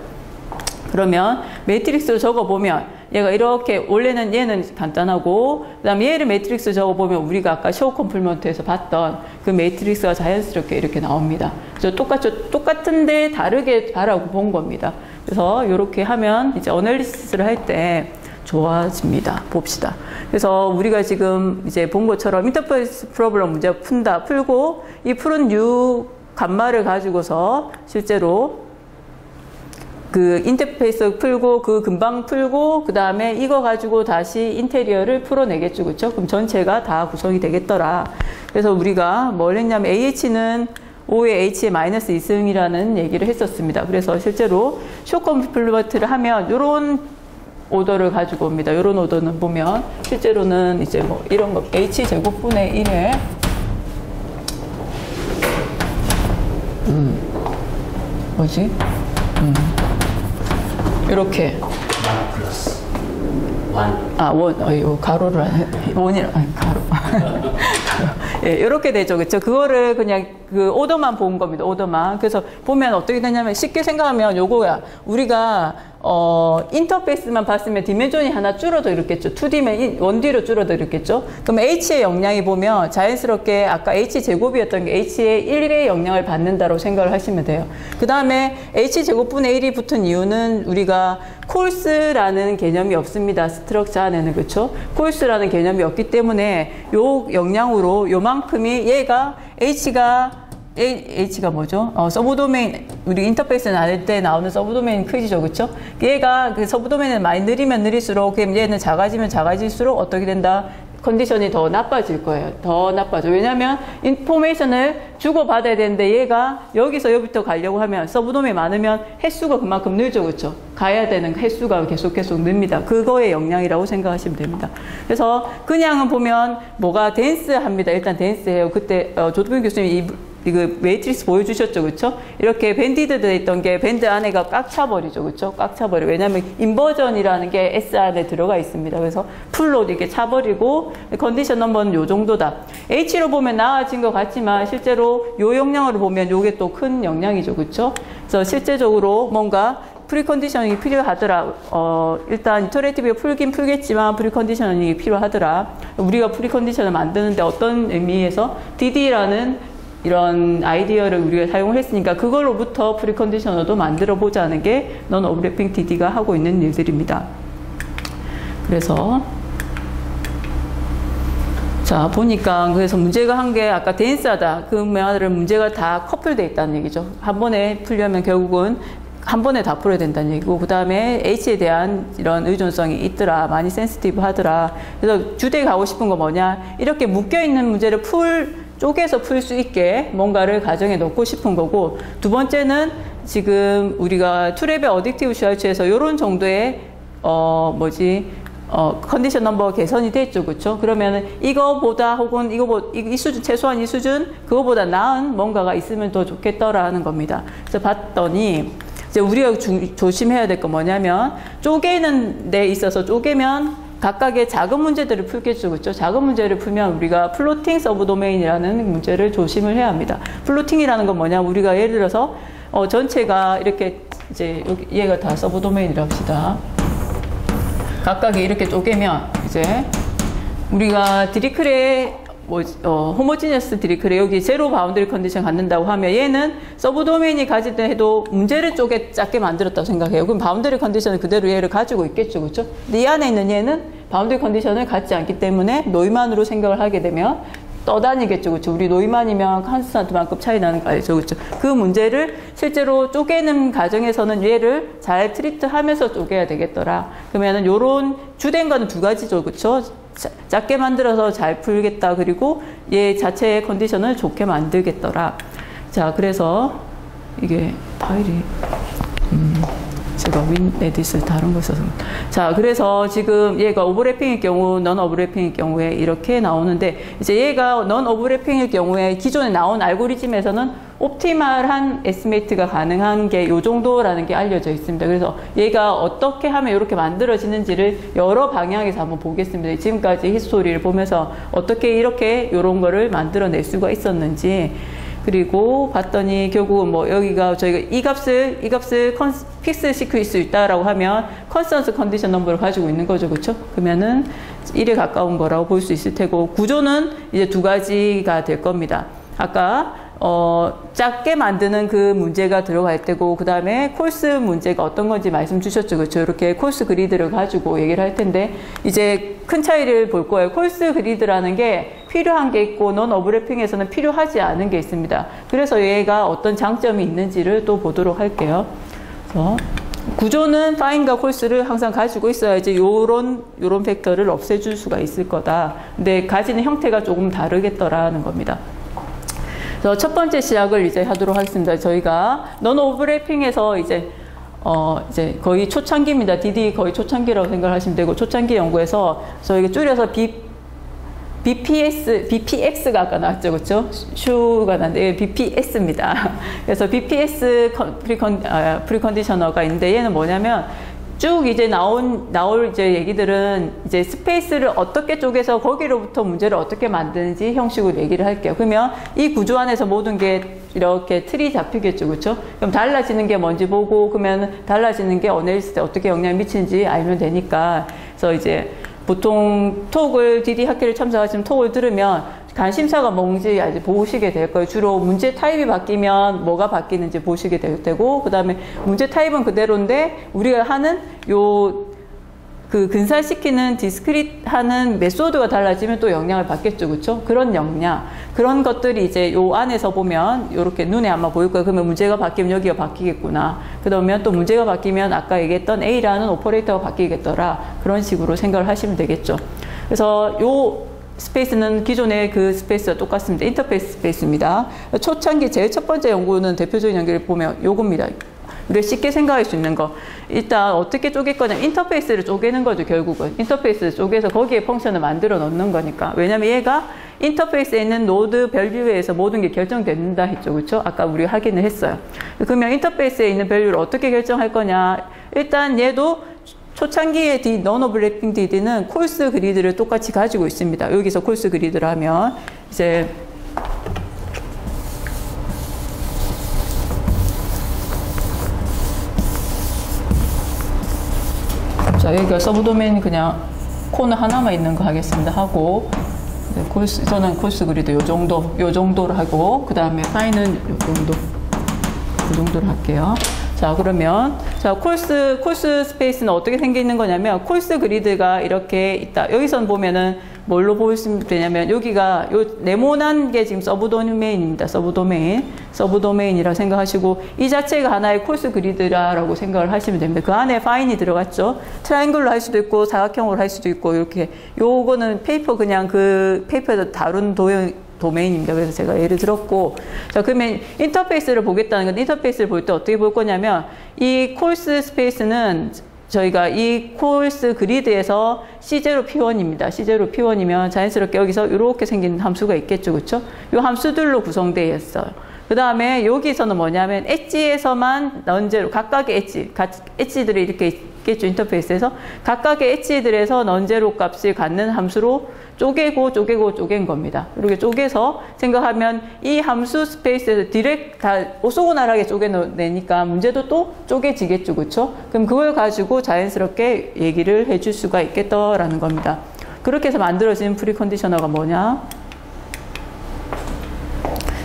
그러면 매트릭스로 적어보면 얘가 이렇게 원래는 얘는 간단하고 그 다음에 얘를 매트릭스 적어보면 우리가 아까 쇼 컴플먼트에서 봤던 그 매트릭스가 자연스럽게 이렇게 나옵니다. 그래서 똑같은데 다르게 하라고 본 겁니다. 그래서 이렇게 하면 이제 어널리시스를 할 때 좋아집니다. 봅시다. 그래서 우리가 지금 이제 본 것처럼 인터페이스 프로블럼 문제 풀고 이 푸른 U 감마를 가지고서 실제로 그 인터페이스 풀고 그 근방 풀고 그 다음에 이거 가지고 다시 인테리어를 풀어내겠죠. 그렇죠? 그럼 전체가 다 구성이 되겠더라. 그래서 우리가 뭘 했냐면 AH는 5의 H의 마이너스 2승이라는 얘기를 했었습니다. 그래서 실제로 쇼 컴플먼트를 하면 요런 오더를 가지고 옵니다. 요런 오더는 보면 실제로는 이제 뭐 이런 거 H 제곱분의 1에 뭐지? 이렇게 플러스 1 가로를 원이라 가로 예, 이렇게 되죠. 그렇죠? 그거를 그냥 그 오더만 본 겁니다. 오더만. 그래서 보면 어떻게 되냐면 쉽게 생각하면 요거야. 우리가 인터페이스만 봤으면 디멘전이 하나 줄어들 있겠죠. 2D면 1D로 줄어들 있겠죠. 그럼 H의 영향이 보면 자연스럽게 아까 H 제곱이었던 게 H의 1의 영향을 받는다고 생각을 하시면 돼요. 그 다음에 H 제곱분의 1이 붙은 이유는 우리가 콜스라는 개념이 없습니다. 스트럭처 안에는. 그렇죠? 콜스라는 개념이 없기 때문에 요 영향으로 요만큼이 얘가 H가 뭐죠? 서브도메인, 우리 인터페이스 나눌 때 나오는 서브도메인 크기죠. 그쵸? 얘가 그 서브도메인을 많이 느리면 느릴수록, 얘는 작아지면 작아질수록 어떻게 된다? 컨디션이 더 나빠질 거예요. 더 나빠져. 왜냐면 인포메이션을 주고받아야 되는데 얘가 여기서 여기부터 가려고 하면 서브도메인이 많으면 횟수가 그만큼 늘죠. 그쵸? 가야 되는 횟수가 계속 늡니다. 그거의 영향이라고 생각하시면 됩니다. 그래서 그냥은 보면 뭐가 댄스합니다. 일단 댄스해요. 그때 조동현 교수님이 이거 매트릭스 보여주셨죠. 그쵸? 이렇게 밴디드 돼 있던 게 밴드 안에가 꽉 차버리죠. 그쵸? 꽉 차버려. 왜냐면 인버전이라는 게 S 안에 들어가 있습니다. 그래서 풀로 이렇게 차버리고 컨디션 넘버는 요 정도다. H로 보면 나아진 것 같지만 실제로 요 영향으로 보면 요게 또 큰 영향이죠. 그쵸? 그래서 실제적으로 뭔가 프리컨디셔닝이 필요하더라. 일단 이터레이티브가 풀긴 풀겠지만 프리컨디셔닝이 필요하더라. 우리가 프리컨디션을 만드는데 어떤 의미에서 DD라는 이런 아이디어를 우리가 사용을 했으니까 그걸로부터 프리컨디셔너도 만들어 보자는 게 넌 오버래핑 DD가 하고 있는 일들입니다. 그래서 자 보니까 그래서 문제가 한 게 아까 댄스하다 그 말은 문제가 다 커플돼 있다는 얘기죠. 한 번에 풀려면 결국은 한 번에 다 풀어야 된다는 얘기고, 그 다음에 H에 대한 이런 의존성이 있더라. 많이 센시티브 하더라. 그래서 주제에 가고 싶은 거 뭐냐. 이렇게 묶여있는 문제를 쪼개서 풀 수 있게 뭔가를 가정에 넣고 싶은 거고, 두 번째는 지금 우리가 2레벨 어딕티브 슈왈츠에서 요런 정도의 컨디션 넘버 개선이 됐죠. 그쵸? 그러면은 이거보다 혹은 이 수준, 최소한 이 수준, 그거보다 나은 뭔가가 있으면 더 좋겠더라는 겁니다. 그래서 봤더니, 이제 우리가 조심해야 될 거 뭐냐면, 쪼개는 데 있어서 쪼개면 각각의 작은 문제들을 풀겠죠. 그렇죠? 작은 문제를 풀면 우리가 플로팅 서브도메인이라는 문제를 조심을 해야 합니다. 플로팅이라는 건 뭐냐? 우리가 예를 들어서 전체가 이렇게 이제 얘가 다 서브도메인이라고 합시다. 각각이 이렇게 쪼개면 이제 우리가 디리크레 호모지니어스 디리크레 여기 제로 바운더리 컨디션 갖는다고 하면 얘는 서브도메인이 가질 때 해도 문제를 작게 만들었다고 생각해요. 그럼 바운더리 컨디션은 그대로 얘를 가지고 있겠죠. 그렇죠? 근데 이 안에 있는 얘는 바운더리 컨디션을 갖지 않기 때문에 노이만으로 생각을 하게 되면 떠다니겠죠. 그렇죠? 우리 노이만이면 칸스탄트만큼 차이 나는 거 알죠. 그렇죠? 그 문제를 실제로 쪼개는 과정에서는 얘를 잘 트리트하면서 쪼개야 되겠더라. 그러면은 요런 주된 거는 두 가지죠. 그렇죠? 작게 만들어서 잘 풀겠다. 그리고 얘 자체의 컨디션을 좋게 만들겠더라. 자, 그래서 이게 파일이 제가 윈에디스를 다른 거 써서. 자, 그래서 지금 얘가 오버래핑일 경우, 넌 오버래핑일 경우에 이렇게 나오는데, 이제 얘가 넌 오버래핑일 경우에 기존에 나온 알고리즘에서는 옵티멀한 에스티메이트가 가능한 게 요 정도라는 게 알려져 있습니다. 그래서 얘가 어떻게 하면 이렇게 만들어지는지를 여러 방향에서 한번 보겠습니다. 지금까지 히스토리를 보면서 어떻게 이렇게 요런 거를 만들어낼 수가 있었는지. 그리고 봤더니 결국은 뭐 여기가 저희가 이 값을 픽스 시킬 수 있다라고 하면 컨스턴트 컨디션 넘버를 가지고 있는 거죠. 그렇죠? 그러면은 1에 가까운 거라고 볼 수 있을 테고, 구조는 이제 두 가지가 될 겁니다. 아까 작게 만드는 그 문제가 들어갈 때고, 그 다음에 콜스 문제가 어떤 건지 말씀 주셨죠. 그렇죠? 이렇게 콜스 그리드를 가지고 얘기를 할 텐데, 이제 큰 차이를 볼 거예요. 콜스 그리드라는 게 필요한 게 있고, 넌 오버래핑에서는 필요하지 않은 게 있습니다. 그래서 얘가 어떤 장점이 있는지를 또 보도록 할게요. 그래서 구조는 find과 콜스를 항상 가지고 있어야지 요런 팩터를 없애줄 수가 있을 거다. 근데 가지는 형태가 조금 다르겠더라는 겁니다. 그래서 첫 번째 시작을 이제 하도록 하겠습니다. 저희가 넌 오버래핑에서 이제 거의 초창기입니다. DD 거의 초창기라고 생각하시면 되고, 초창기 연구에서 저희가 줄여서 BPX가 아까 나왔죠. 그렇죠? 슈가 나왔는데 BPS입니다. 그래서 BPS 프리컨디셔너가 있는데, 얘는 뭐냐면 쭉 이제 나올 이제 얘기들은 이제 스페이스를 어떻게 쪼개서 거기로부터 문제를 어떻게 만드는지 형식으로 얘기를 할게요. 그러면 이 구조 안에서 모든 게 이렇게 틀이 잡히겠죠. 그렇죠? 그럼 달라지는 게 뭔지 보고, 그러면 달라지는 게 어느 때 어떻게 영향을 미치는지 알면 되니까. 그래서 이제 보통 톡을 DD 학기를 참석하시면 톡을 들으면 관심사가 뭔지 아직 보시게 될 거예요. 주로 문제 타입이 바뀌면 뭐가 바뀌는지 보시게 될 테고, 그 다음에 문제 타입은 그대로인데 우리가 하는 그 근사시키는 디스크릿 하는 메소드가 달라지면 또 영향을 받겠죠. 그렇죠? 그런 영향, 그런 것들이 이제 요 안에서 보면 이렇게 눈에 아마 보일 거예요. 그러면 문제가 바뀌면 여기가 바뀌겠구나. 그러면 또 문제가 바뀌면 아까 얘기했던 A라는 오퍼레이터가 바뀌겠더라. 그런 식으로 생각을 하시면 되겠죠. 그래서 요 스페이스는 기존의 그 스페이스와 똑같습니다. 인터페이스 스페이스입니다. 초창기 제일 첫 번째 연구는 대표적인 연구를 보면 요겁니다. 우리가 쉽게 생각할 수 있는 거. 일단 어떻게 쪼갤 거냐면 인터페이스를 쪼개는 거죠. 결국은 인터페이스를 쪼개서 거기에 펑션을 만들어 넣는 거니까. 왜냐면 얘가 인터페이스에 있는 노드 밸류에서 모든 게 결정된다 했죠. 그렇죠? 아까 우리 확인을 했어요. 그러면 인터페이스에 있는 밸류를 어떻게 결정할 거냐. 일단 얘도 초창기의 넌 오버래핑 DD는 콜스 그리드를 똑같이 가지고 있습니다. 여기서 콜스 그리드를 하면 이제 자, 여기가 서브 도메인 그냥 코너 하나만 있는 거 하겠습니다. 하고 저는 콜스 그리드 요 정도로 하고, 그 다음에 파이는 요 정도로 할게요. 자, 그러면 자 콜스 스페이스는 어떻게 생기는 거냐면, 콜스 그리드가 이렇게 있다. 여기선 보면은 뭘로 보시면 되냐면, 여기가 요 네모난 게 지금 서브 도메인입니다. 서브 도메인이라 생각하시고, 이 자체가 하나의 콜스 그리드라고 생각을 하시면 됩니다. 그 안에 파인이 들어갔죠. 트라이앵글로 할 수도 있고 사각형으로 할 수도 있고, 이렇게 요거는 페이퍼 그냥 그 페이퍼에서 다룬 도메인입니다. 그래서 제가 예를 들었고, 자, 그러면 인터페이스를 보겠다는 건, 인터페이스를 볼 때 어떻게 볼 거냐면, 이 콜스 스페이스는 저희가 이 콜스 그리드에서 C0 P1입니다. C0 P1이면 자연스럽게 여기서 이렇게 생긴 함수가 있겠죠. 그렇죠? 이 함수들로 구성되어 있어요. 그 다음에 여기서는 뭐냐면 엣지에서만 넌제로 각각의 엣지들이 이렇게 있겠죠. 인터페이스에서 각각의 엣지들에서 넌제로 값을 갖는 함수로 쪼갠 겁니다. 이렇게 쪼개서 생각하면 이 함수 스페이스에서 디렉트 다 오소고나라하게 쪼개내니까 문제도 또 쪼개지겠죠. 그렇죠? 그럼 그걸 가지고 자연스럽게 얘기를 해줄 수가 있겠다라는 겁니다. 그렇게 해서 만들어진 프리컨디셔너가 뭐냐?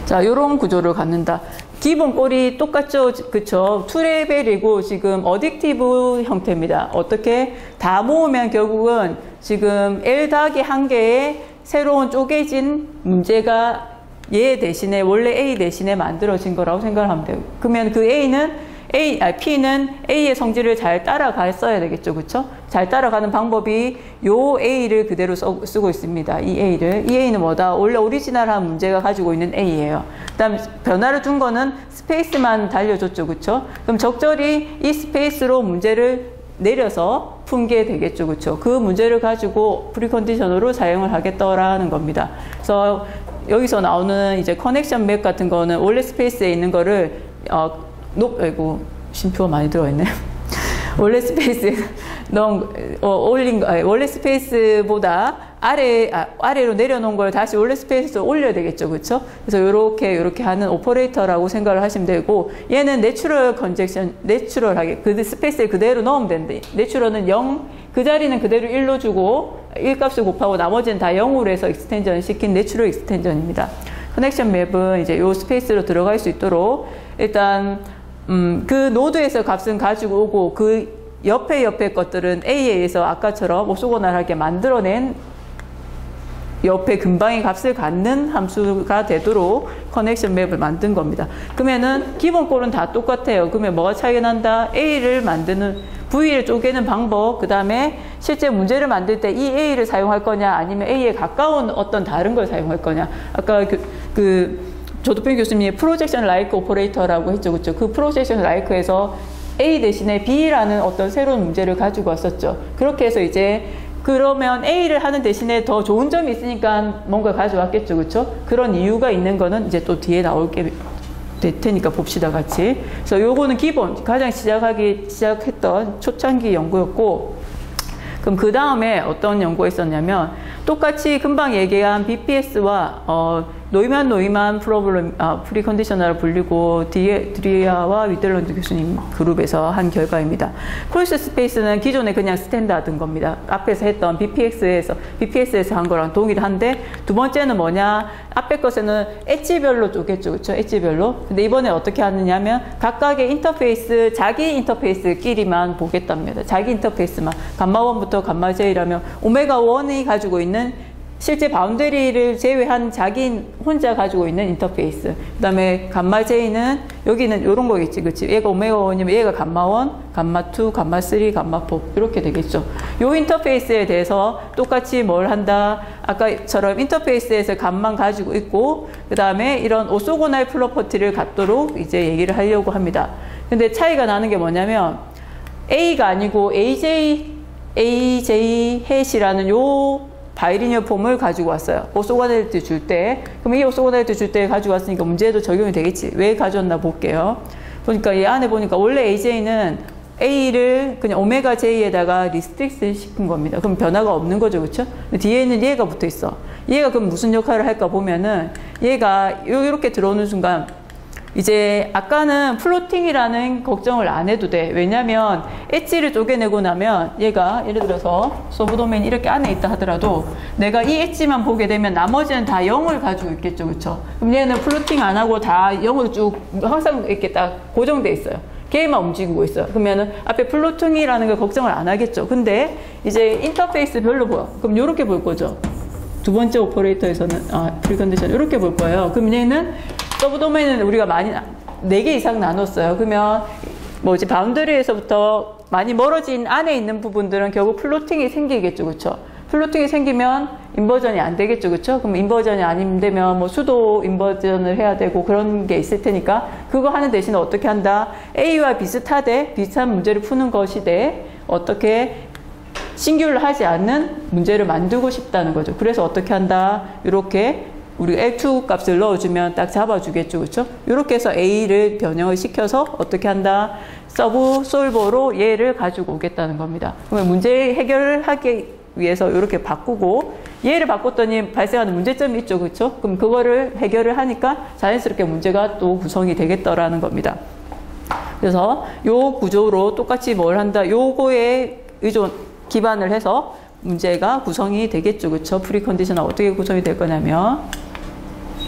자, 요런 구조를 갖는다. 기본 꼴이 똑같죠. 그쵸? 2레벨이고 지금 어딕티브 형태입니다. 어떻게? 다 모으면 결국은 지금 L 더하기 1개의 새로운 쪼개진 문제가 얘 대신에 원래 A 대신에 만들어진 거라고 생각을 하면 돼요. 그러면 그 A는 P는 A의 성질을 잘 따라갔어야 되겠죠. 그쵸? 잘 따라가는 방법이 요 A를 그대로 쓰고 있습니다. 이 A를. 이 A는 뭐다? 원래 오리지널한 문제가 가지고 있는 A예요. 그 다음 변화를 준 거는 스페이스만 달려줬죠. 그쵸? 그럼 적절히 이 스페이스로 문제를 내려서 푼 게 되겠죠. 그쵸? 그 문제를 가지고 프리컨디셔너로 사용을 하겠더라는 겁니다. 그래서 여기서 나오는 이제 커넥션 맵 같은 거는 원래 스페이스에 있는 거를 아이고 쉼표가 많이 들어있네. 원래 스페이스에 올린 거, 원래 스페이스보다 아래로 내려놓은 걸 다시 원래 스페이스로 올려야 되겠죠. 그쵸? 그래서 요렇게 하는 오퍼레이터라고 생각을 하시면 되고, 얘는 내추럴 컨젝션, 내추럴하게, 그 스페이스에 그대로 넣으면 되는데, 내추럴은 0, 그 자리는 그대로 1로 주고, 1값을 곱하고 나머지는 다 0으로 해서 익스텐전 시킨 내추럴 익스텐전입니다. 커넥션 맵은 이제 요 스페이스로 들어갈 수 있도록, 일단, 그 노드에서 값은 가지고 오고, 그 옆에 것들은 A에 의해서 아까처럼 오소고날하게 만들어낸 옆에 근방의 값을 갖는 함수가 되도록 커넥션 맵을 만든 겁니다. 그러면은 기본 꼴은 다 똑같아요. 그러면 뭐가 차이가 난다? A를 만드는, V를 쪼개는 방법, 그 다음에 실제 문제를 만들 때 이 A를 사용할 거냐, 아니면 A에 가까운 어떤 다른 걸 사용할 거냐. 아까 조두평 교수님이 프로젝션 라이크 오퍼레이터라고 했죠. 그쵸? 그 프로젝션 라이크에서 A 대신에 B라는 어떤 새로운 문제를 가지고 왔었죠. 그렇게 해서 이제 그러면 A를 하는 대신에 더 좋은 점이 있으니까 뭔가 가져왔겠죠. 그쵸? 그런 이유가 있는 거는 이제 또 뒤에 나올게 될 테니까 봅시다, 같이. 그래서 요거는 기본, 가장 시작했던 초창기 연구였고, 그럼 그 다음에 어떤 연구가 있었냐면, 똑같이 금방 얘기한 BPS와 노이만 프로블럼, 프리컨디셔널을 불리고 드리아와 위델런드 교수님 그룹에서 한 결과입니다. 콜스 스페이스는 기존에 그냥 스탠다드인 겁니다. 앞에서 했던 BPS에서 한 거랑 동일한데, 두 번째는 뭐냐? 앞에 것에는 엣지별로 쪼갰죠. 그쵸? 엣지별로. 근데 이번에 어떻게 하느냐면, 각각의 인터페이스, 자기 인터페이스끼리만 보겠답니다. 자기 인터페이스만. 감마1부터 감마-j라면, 오메가1이 가지고 있는 실제 바운더리를 제외한 자기 혼자 가지고 있는 인터페이스. 그 다음에 감마-j는 여기는 이런 거겠지. 그치? 얘가 오메가1이면 얘가 감마1, 감마2, 감마3, 감마4. 이렇게 되겠죠. 요 인터페이스에 대해서 똑같이 뭘 한다? 아까처럼 인터페이스에서 값만 가지고 있고, 그 다음에 이런 오소고날 프로퍼티를 갖도록 이제 얘기를 하려고 합니다. 근데 차이가 나는 게 뭐냐면, A가 아니고 AJ 햇이라는 요 바이리니어 폼을 가지고 왔어요. 오소고날리티 줄 때. 그럼 이 오소고날리티 줄 때 가지고 왔으니까 문제에도 적용이 되겠지. 왜 가져왔나 볼게요. 보니까 얘 안에 보니까 원래 AJ는 A를 그냥 오메가 J에다가 리스트릭트 시킨 겁니다. 그럼 변화가 없는 거죠. 그쵸? 뒤에는 얘가 붙어 있어. 얘가 그럼 무슨 역할을 할까 보면은 얘가 이렇게 들어오는 순간 이제 아까는 플로팅이라는 걱정을 안 해도 돼. 왜냐면 엣지를 쪼개내고 나면 얘가 예를 들어서 서브도메인이 이렇게 안에 있다 하더라도 내가 이 엣지만 보게 되면 나머지는 다 0을 가지고 있겠죠. 그쵸? 그럼 얘는 플로팅 안 하고 다 0으로 쭉 항상 이렇게 딱 고정돼 있어요. 걔만 움직이고 있어요. 그러면은 앞에 플로팅이라는 걸 걱정을 안 하겠죠. 근데 이제 인터페이스 별로 보여. 그럼 요렇게 볼 거죠. 두 번째 오퍼레이터에서는 프리컨디션 이렇게 볼 거예요. 그럼 얘는 서브도메인은 우리가 많이 4개 이상 나눴어요. 그러면 뭐지 바운더리에서부터 많이 멀어진 안에 있는 부분들은 결국 플로팅이 생기겠죠. 그렇죠? 플로팅이 생기면 인버전이 안 되겠죠. 그렇죠? 그럼 인버전이 안 되면 뭐 수도 인버전을 해야 되고 그런 게 있을 테니까 그거 하는 대신에 어떻게 한다? A와 비슷한 문제를 푸는 것이되 어떻게 싱귤러 하지 않는 문제를 만들고 싶다는 거죠. 그래서 어떻게 한다? 이렇게 우리 L2 값을 넣어주면 딱 잡아주겠죠. 그렇죠? 이렇게 해서 A를 변형을 시켜서 어떻게 한다? 서브 솔버로 얘를 가지고 오겠다는 겁니다. 그러면 문제 해결하기 위해서 이렇게 바꾸고 얘를 바꿨더니 발생하는 문제점이 있죠. 그렇죠? 그럼 그거를 해결을 하니까 자연스럽게 문제가 또 구성이 되겠더라는 겁니다. 그래서 요 구조로 똑같이 뭘 한다? 요거에 기반을 해서 문제가 구성이 되겠죠. 그렇죠? 프리컨디션은 어떻게 구성이 될 거냐면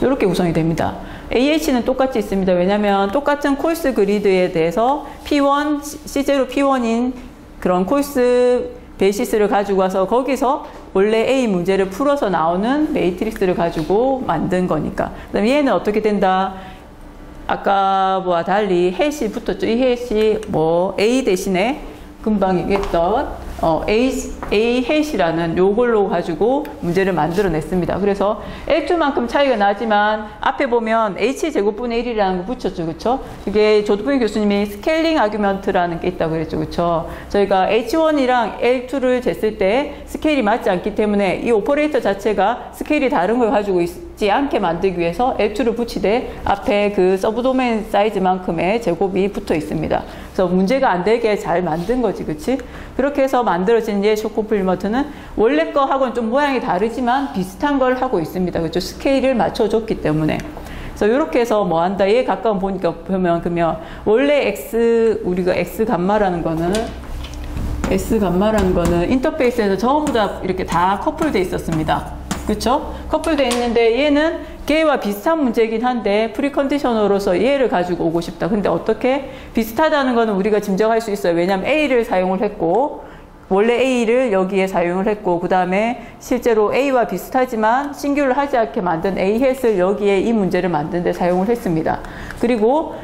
이렇게 구성이 됩니다. AH는 똑같이 있습니다. 왜냐하면 똑같은 콜스 그리드에 대해서 P1, C0 P1인 그런 콜스 베이시스를 가지고 와서 거기서 원래 A 문제를 풀어서 나오는 매트릭스를 가지고 만든 거니까. 그다음에 얘는 어떻게 된다? 아까와 달리 해시 붙었죠. 이 해시 뭐 A 대신에 금방 얘기했던 A 해시라는 요걸로 가지고 문제를 만들어냈습니다. 그래서 L2만큼 차이가 나지만 앞에 보면 H 제곱분의 1이라는 거 붙였죠. 그쵸? 이게 조두풍 교수님이 스케일링 아규먼트라는 게 있다고 그랬죠. 그쵸? 저희가 H1이랑 L2를 쟀을 때 스케일이 맞지 않기 때문에 이 오퍼레이터 자체가 스케일이 다른 걸 가지고 있지 않게 만들기 위해서 L2를 붙이되 앞에 그 서브도메인 사이즈만큼의 제곱이 붙어 있습니다. 그래서 문제가 안 되게 잘 만든 거지, 그치? 그렇게 해서 만들어진 얘 쇼코플리머트는 원래 거하고는 좀 모양이 다르지만 비슷한 걸 하고 있습니다. 그죠? 스케일을 맞춰줬기 때문에. 그래서 이렇게 해서 뭐 한다. 얘 가까운 보니까 보면, 그러면 원래 우리가 X 감마라는 거는 인터페이스에서 전부 다 이렇게 다 커플돼 있었습니다. 그쵸? 커플돼 있는데 얘는 걔와 비슷한 문제이긴 한데 프리컨디셔너로서 얘를 가지고 오고 싶다. 근데 어떻게? 비슷하다는 거는 우리가 짐작할 수 있어요. 왜냐하면 A를 사용을 했고 원래 A를 여기에 사용을 했고 그 다음에 실제로 A와 비슷하지만 싱귤을 하지 않게 만든 A-햇을 여기에 이 문제를 만드는 데 사용을 했습니다. 그리고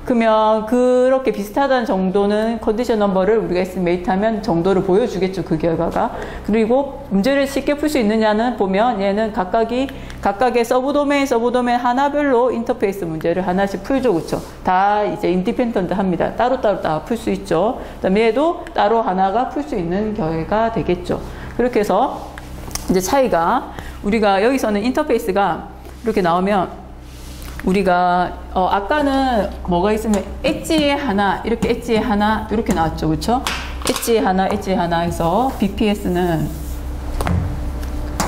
그러면 그렇게 비슷하다는 정도는 컨디션 넘버를 우리가 에스티메이트하면 정도를 보여주겠죠. 그 결과가. 그리고 문제를 쉽게 풀 수 있느냐는 보면 얘는 각각의 서브도메인 하나별로 인터페이스 문제를 하나씩 풀죠. 그쵸? 다 이제 인디펜던트 합니다. 따로따로 다 풀 수 있죠. 그다음에 얘도 따로 하나가 풀 수 있는 결과가 되겠죠. 그렇게 해서 이제 차이가 우리가 여기서는 인터페이스가 이렇게 나오면 우리가 아까는 뭐가 있으면 엣지에 하나 이렇게 엣지에 하나 이렇게 나왔죠. 그쵸? 엣지에 하나 해서 BPS는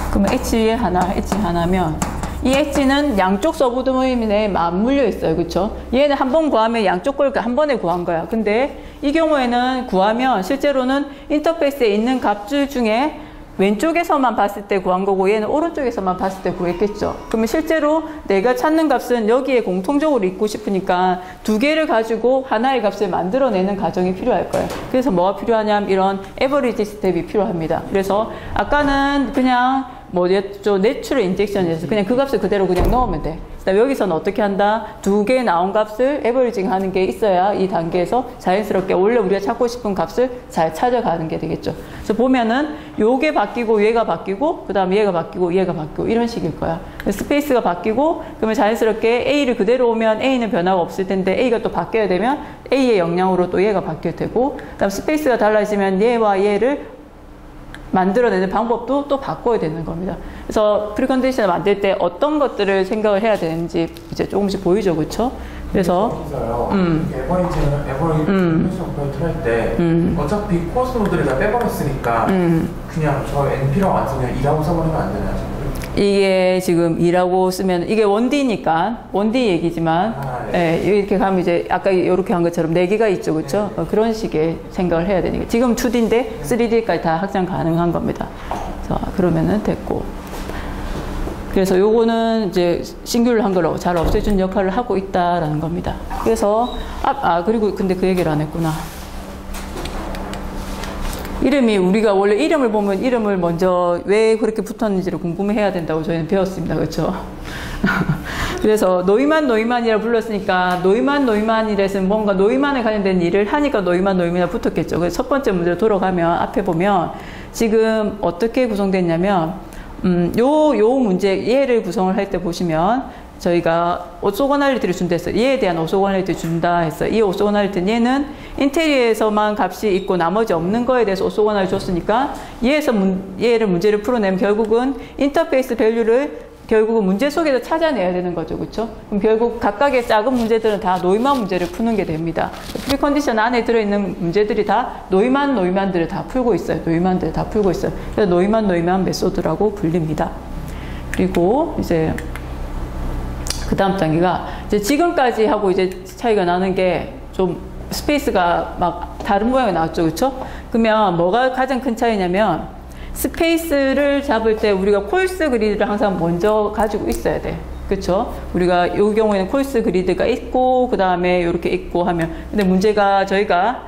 그러면 엣지에 하나면 이 엣지는 양쪽 서브도메인에 맞물려 있어요. 그쵸? 얘는 한 번 구하면 양쪽 걸 한 번에 구한 거야. 근데 이 경우에는 구하면 실제로는 인터페이스에 있는 값들 중에 왼쪽에서만 봤을 때 구한 거고 얘는 오른쪽에서만 봤을 때 구했겠죠. 그러면 실제로 내가 찾는 값은 여기에 공통적으로 있고 싶으니까 두 개를 가지고 하나의 값을 만들어내는 과정이 필요할 거예요. 그래서 뭐가 필요하냐면 이런 에버리지 스텝이 필요합니다. 그래서 아까는 그냥 뭐였죠? 내추럴 인젝션이어서 그냥 그 값을 그대로 그냥 넣으면 돼. 그다음에 여기서는 어떻게 한다? 두 개 나온 값을 에버리징 하는 게 있어야 이 단계에서 자연스럽게 원래 우리가 찾고 싶은 값을 잘 찾아가는 게 되겠죠. 그래서 보면은 요게 바뀌고 얘가 바뀌고 그 다음에 얘가 바뀌고 이런 식일 거야. 스페이스가 바뀌고 그러면 자연스럽게 A를 그대로 오면 A는 변화가 없을 텐데 A가 또 바뀌어야 되면 A의 영향으로 또 얘가 바뀔 테고 그다음 스페이스가 달라지면 얘와 얘를 만들어내는 방법도 또 바꿔야 되는 겁니다. 그래서 프리컨디션을 만들 때 어떤 것들을 생각을 해야 되는지 이제 조금씩 보이죠, 그렇죠? 그래서 에버리징을 할 때 어차피 코어스 노드를 다 빼버렸으니까 그냥 저 NP라고 안 쓰면 2라고 써버리면 안 되나요? 이게 지금 2라고 쓰면 이게 1D니까 1D 얘기지만 네. 예, 이렇게 가면 이제 아까 이렇게 한 것처럼 4개가 있죠, 그렇죠? 네. 그런 식의 생각을 해야 되니까 지금 2D인데 3D까지 다 확장 가능한 겁니다. 자, 그러면은 됐고 그래서 요거는 이제 싱귤러한 걸 잘 없애준 역할을 하고 있다라는 겁니다. 그래서 그리고 근데 그 얘기를 안 했구나. 이름이 우리가 원래 이름을 보면 이름을 먼저 왜 그렇게 붙었는지를 궁금해해야 된다고 저희는 배웠습니다. 그렇죠? 그래서 노이만이라 불렀으니까 노이만이라서 뭔가 노이만에 관련된 일을 하니까 노이만이라 붙었겠죠. 그래서 첫 번째 문제로 돌아가면 앞에 보면 지금 어떻게 구성됐냐면 요 문제 얘를 구성을 할 때 보시면 저희가 오소고널리티를 준다 했어요. 얘에 대한 오소고널리티를 준다 했어요. 이 오소고널리티는 얘는 인테리어에서만 값이 있고 나머지 없는 거에 대해서 오소고널리티 줬으니까 얘를 문제를 풀어내면 결국은 인터페이스 밸류를 결국은 문제 속에서 찾아내야 되는 거죠. 그렇죠? 그럼 결국 각각의 작은 문제들은 다 노이만 문제를 푸는 게 됩니다. 프리컨디션 안에 들어있는 문제들이 다 노이만들을 다 풀고 있어요. 노이만들을 다 풀고 있어요. 그래서 노이만 메소드라고 불립니다. 그리고 이제 그 다음 단계가 이제 지금까지 하고 이제 차이가 나는 게 좀 스페이스가 막 다른 모양이 나왔죠. 그렇죠? 그러면 뭐가 가장 큰 차이냐면 스페이스를 잡을 때 우리가 콜스 그리드를 항상 먼저 가지고 있어야 돼. 그렇죠? 우리가 이 경우에는 콜스 그리드가 있고 그 다음에 이렇게 있고 하면 근데 문제가 저희가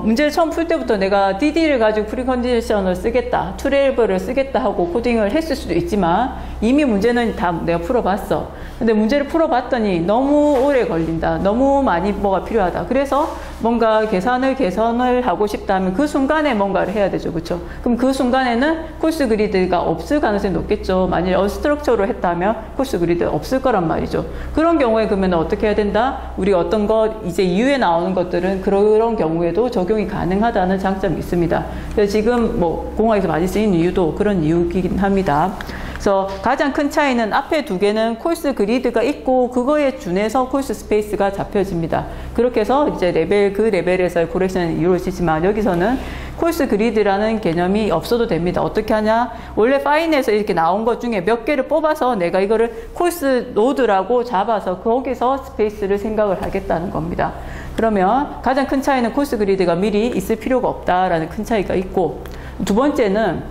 문제를 처음 풀 때부터 내가 DD를 가지고 프리컨디션을 쓰겠다, 트레이블을 쓰겠다 하고 코딩을 했을 수도 있지만 이미 문제는 다 내가 풀어봤어. 근데 문제를 풀어봤더니 너무 오래 걸린다. 너무 많이 뭐가 필요하다. 그래서 뭔가 개선을 하고 싶다면 그 순간에 뭔가를 해야 되죠. 그렇죠? 그럼 그 순간에는 코스 그리드가 없을 가능성이 높겠죠. 만약에 언스트럭처로 했다면 코스 그리드 없을 거란 말이죠. 그런 경우에 그러면 어떻게 해야 된다? 우리 어떤 것 이제 이후에 나오는 것들은 그런 경우에도 적용이 가능하다는 장점이 있습니다. 그래서 지금 뭐 공학에서 많이 쓰이는 이유도 그런 이유이긴 합니다. 그래서 가장 큰 차이는 앞에 두 개는 코스 그리드가 있고 그거에 준해서 코스 스페이스가 잡혀집니다. 그렇게 해서 이제 그 레벨에서의 코렉션이 이루어지지만 여기서는 코스 그리드라는 개념이 없어도 됩니다. 어떻게 하냐? 원래 파인에서 이렇게 나온 것 중에 몇 개를 뽑아서 내가 이거를 코스 노드라고 잡아서 거기서 스페이스를 생각을 하겠다는 겁니다. 그러면 가장 큰 차이는 코스 그리드가 미리 있을 필요가 없다라는 큰 차이가 있고, 두 번째는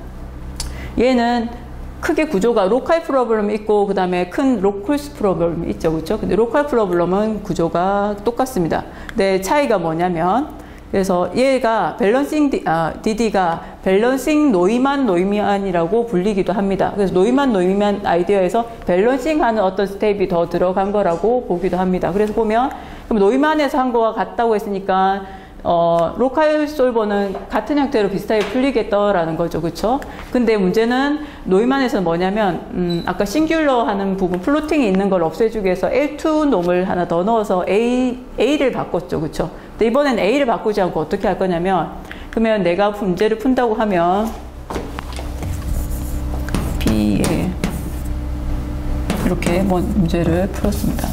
얘는 크게 구조가 로컬 프로블럼이 있고 그 다음에 큰 로컬스 프로블럼이 있죠. 그렇죠? 근데 로컬 프로블럼은 구조가 똑같습니다. 근데 차이가 뭐냐면, 그래서 얘가 밸런싱 DD가 밸런싱 노이만이라고 불리기도 합니다. 그래서 노이만 아이디어에서 밸런싱하는 어떤 스텝이 더 들어간 거라고 보기도 합니다. 그래서 보면 그럼 노이만에서 한 거와 같다고 했으니까 로컬 솔버는 같은 형태로 비슷하게 풀리겠다라는 거죠. 그쵸? 근데 문제는 노이만에서는 뭐냐면, 아까 싱귤러 하는 부분, 플로팅이 있는 걸 없애주기 위해서 L2 놈을 하나 더 넣어서 A를 바꿨죠. 그쵸? 근데 이번엔 A를 바꾸지 않고 어떻게 할 거냐면, 그러면 내가 문제를 푼다고 하면, B에 이렇게 문제를 풀었습니다.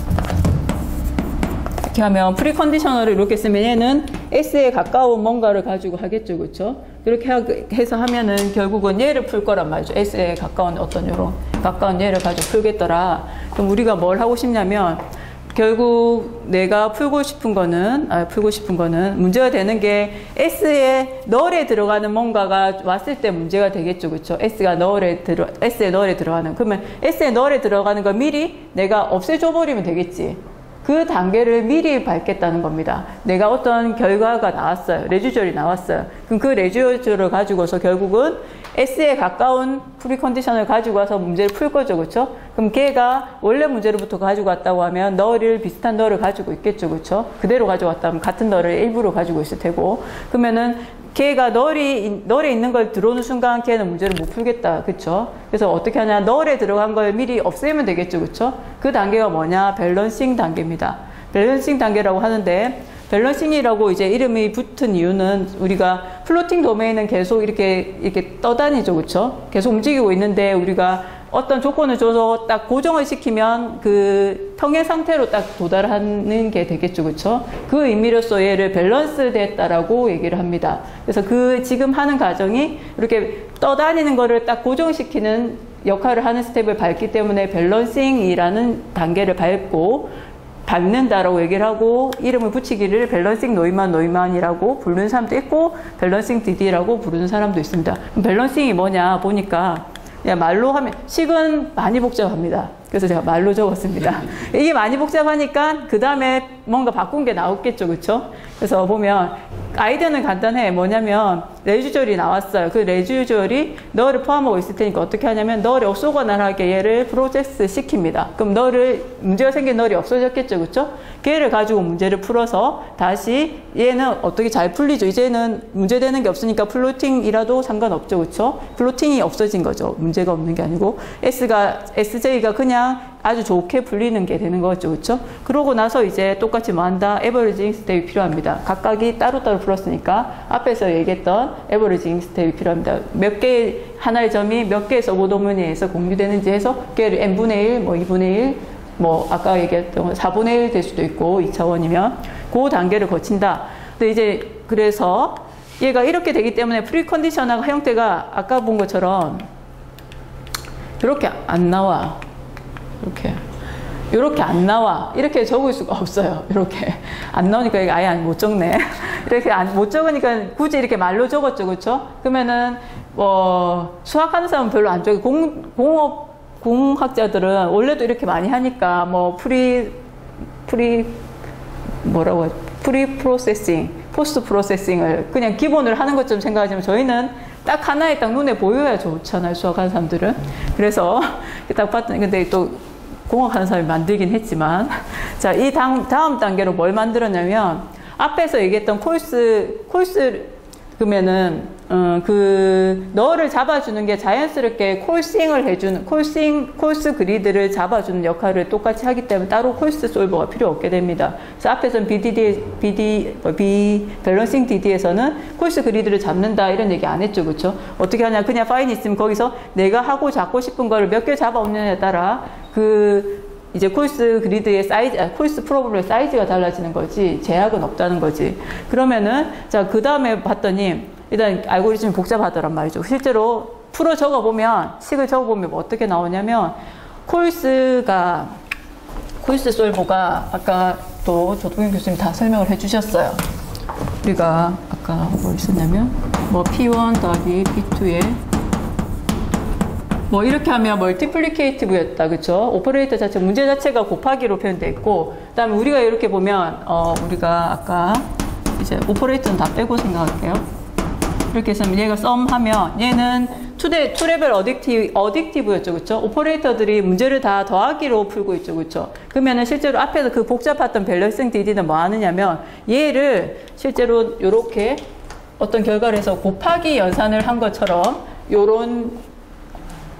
이렇게 하면 프리컨디셔너를 이렇게 쓰면 얘는 S에 가까운 뭔가를 가지고 하겠죠. 그렇죠? 이렇게 해서 하면은 결국은 얘를 풀 거란 말이죠. S에 가까운 어떤 가까운 얘를 가지고 풀겠더라. 그럼 우리가 뭘 하고 싶냐면 결국 내가 풀고 싶은 거는 문제가 되는 게 S에 널에 들어가는 뭔가가 왔을 때 문제가 되겠죠. 그렇죠? S에 널에 들어가는. 그러면 S에 널에 들어가는 거 미리 내가 없애줘 버리면 되겠지. 그 단계를 미리 밟겠다는 겁니다. 내가 어떤 결과가 나왔어요. 레지듀얼이 나왔어요. 그럼 그 레지듀얼을 가지고서 결국은 S에 가까운 프리컨디션을 가지고 와서 문제를 풀 거죠. 그렇죠? 그럼 걔가 원래 문제로부터 가지고 왔다고 하면 비슷한 널을 가지고 있겠죠. 그렇죠? 그대로 가져왔다면 같은 널을 일부러 가지고 있을 테고, 그러면은 걔가 널에 있는 걸 들어오는 순간 걔는 문제를 못 풀겠다. 그쵸? 그래서 어떻게 하냐? 널에 들어간 걸 미리 없애면 되겠죠. 그쵸? 그 단계가 뭐냐? 밸런싱 단계입니다. 밸런싱 단계라고 하는데, 밸런싱이라고 이제 이름이 붙은 이유는 우리가 플로팅 도메인은 계속 이렇게 떠다니죠. 그쵸? 계속 움직이고 있는데 우리가 어떤 조건을 줘서 딱 고정을 시키면 그 평행 상태로 딱 도달하는 게 되겠죠. 그쵸? 그 의미로서 얘를 밸런스 됐다라고 얘기를 합니다. 그래서 지금 하는 과정이 이렇게 떠다니는 거를 딱 고정시키는 역할을 하는 스텝을 밟기 때문에 밸런싱이라는 단계를 밟는다라고 얘기를 하고, 이름을 붙이기를 밸런싱 노이만이라고 부르는 사람도 있고 밸런싱 DD라고 부르는 사람도 있습니다. 그럼 밸런싱이 뭐냐 보니까 그냥 말로 하면 식은 많이 복잡합니다. 그래서 제가 말로 적었습니다. 이게 많이 복잡하니까 그 다음에 뭔가 바꾼 게 나왔겠죠. 그쵸? 그래서 보면 아이디어는 간단해. 뭐냐면 레지듀얼이 나왔어요. 그 레지듀얼이 널을 포함하고 있을 테니까 어떻게 하냐면 널이 없어가나하게 얘를 프로세스 시킵니다. 그럼 문제가 생긴 널이 없어졌겠죠. 그쵸? 걔를 가지고 문제를 풀어서 다시 얘는 어떻게 잘 풀리죠. 이제는 문제되는 게 없으니까 플로팅이라도 상관없죠. 그쵸? 플로팅이 없어진 거죠. 문제가 없는 게 아니고 SJ가 그냥 아주 좋게 풀리는 게 되는 거죠. 그렇죠? 그러고 나서 이제 똑같이 뭐 한다? 에버리징 스텝이 필요합니다. 각각이 따로따로 풀었으니까 앞에서 얘기했던 에버리징 스텝이 필요합니다. 하나의 점이 몇 개의 서브 도메인에서 공유되는지 해서 걔를 n분의 1, 2분의 1, 아까 얘기했던 4분의 1 될 수도 있고 2차원이면 그 단계를 거친다. 근데 이제 그래서 얘가 이렇게 되기 때문에 프리컨디셔너 형태가 아까 본 것처럼 이렇게 안 나와. 이렇게 안 나와. 이렇게 적을 수가 없어요. 이렇게 안 나오니까 이게 아예 못 적네. 이렇게 못 적으니까 굳이 이렇게 말로 적었죠. 그렇죠? 그러면은 수학하는 사람은 별로 안 적고 공학자들은 원래도 이렇게 많이 하니까 프리 프로세싱 포스트 프로세싱을 그냥 기본을 하는 것처럼 생각하지만 저희는 딱 하나에 딱 눈에 보여야 좋잖아요, 수학하는 사람들은. 그래서 딱 봤더니, 근데 또 공학하는 사람이 만들긴 했지만, 자, 이 다음 단계로 뭘 만들었냐면, 앞에서 얘기했던 콜스, 그러면은, 너를 잡아주는 게 자연스럽게 콜싱을 해주는, 콜스 그리드를 잡아주는 역할을 똑같이 하기 때문에 따로 콜스 솔버가 필요 없게 됩니다. 그래서 앞에서는 밸런싱 DD에서는 콜스 그리드를 잡는다 이런 얘기 안 했죠, 그쵸? 어떻게 하냐, 그냥 파인이 있으면 거기서 내가 하고 잡고 싶은 거를 몇 개 잡아오느냐에 따라 이제 콜스 그리드의 사이즈, 콜스 프로블의 사이즈가 달라지는 거지, 제약은 없다는 거지. 그러면은, 자, 그 다음에 봤더니, 일단 알고리즘이 복잡하더란 말이죠. 실제로 풀어 적어보면, 식을 적어보면 뭐 어떻게 나오냐면, 콜스 솔버가 아까 또 조동현 교수님 다 설명을 해주셨어요. 우리가 아까 뭐 있었냐면, 뭐 P1 더하기 P2에 뭐 이렇게 하면 멀티플리케이티브였다, 그쵸? 오퍼레이터 자체, 문제 자체가 곱하기로 표현되어 있고, 그 다음에 우리가 이렇게 보면, 우리가 아까 이제 오퍼레이터는 다 빼고 생각할게요. 이렇게 해서 얘가 썸하면 얘는 투레벨 어딕티브였죠, 그쵸? 오퍼레이터들이 문제를 다 더하기로 풀고 있죠, 그쵸? 그러면은 실제로 앞에서 그 복잡했던 밸런싱 DD는 뭐 하느냐면, 얘를 실제로 요렇게 어떤 결과를 해서 곱하기 연산을 한 것처럼 요런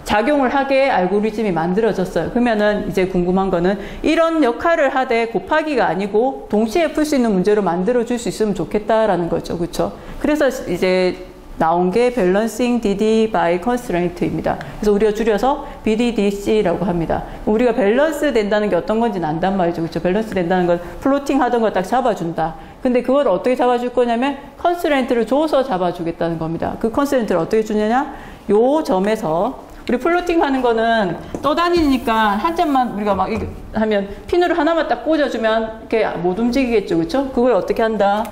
작용을 하게 알고리즘이 만들어졌어요. 그러면은 이제 궁금한 거는 이런 역할을 하되 곱하기가 아니고 동시에 풀 수 있는 문제로 만들어줄 수 있으면 좋겠다라는 거죠. 그렇죠? 그래서 이제 나온 게 Balancing DD by Constraint입니다. 그래서 우리가 줄여서 BDDC라고 합니다. 우리가 밸런스 된다는 게 어떤 건지는 안단 말이죠. 그렇죠? 밸런스 된다는 건 플로팅 하던 걸 딱 잡아준다. 근데 그걸 어떻게 잡아줄 거냐면 컨스트레인트를 줘서 잡아주겠다는 겁니다. 그 컨스트레인트를 어떻게 주느냐? 요 점에서 우리 플로팅 하는 거는 떠다니니까 한 점만 우리가 막 이렇게 하면 핀으로 하나만 딱 꽂아주면 이렇게 못 움직이겠죠, 그렇죠? 그걸 어떻게 한다?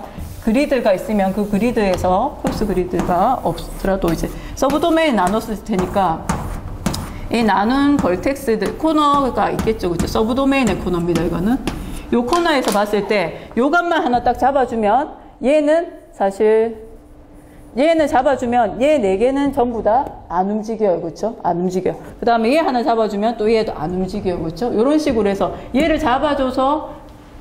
그리드가 있으면 그 그리드에서 콜스 그리드가 없더라도 이제 서브 도메인 나눴을 테니까 이 나눈 벌텍스들 코너가 있겠죠, 그렇죠? 서브 도메인의 코너입니다. 이거는 요 코너에서 봤을 때 요 값만 하나 딱 잡아주면 얘는 사실 얘는 잡아주면 얘 4개는 전부 다 안 움직여요. 그렇죠? 안 움직여요. 그 다음에 얘 하나 잡아주면 또 얘도 안 움직여요. 그렇죠? 이런 식으로 해서 얘를 잡아줘서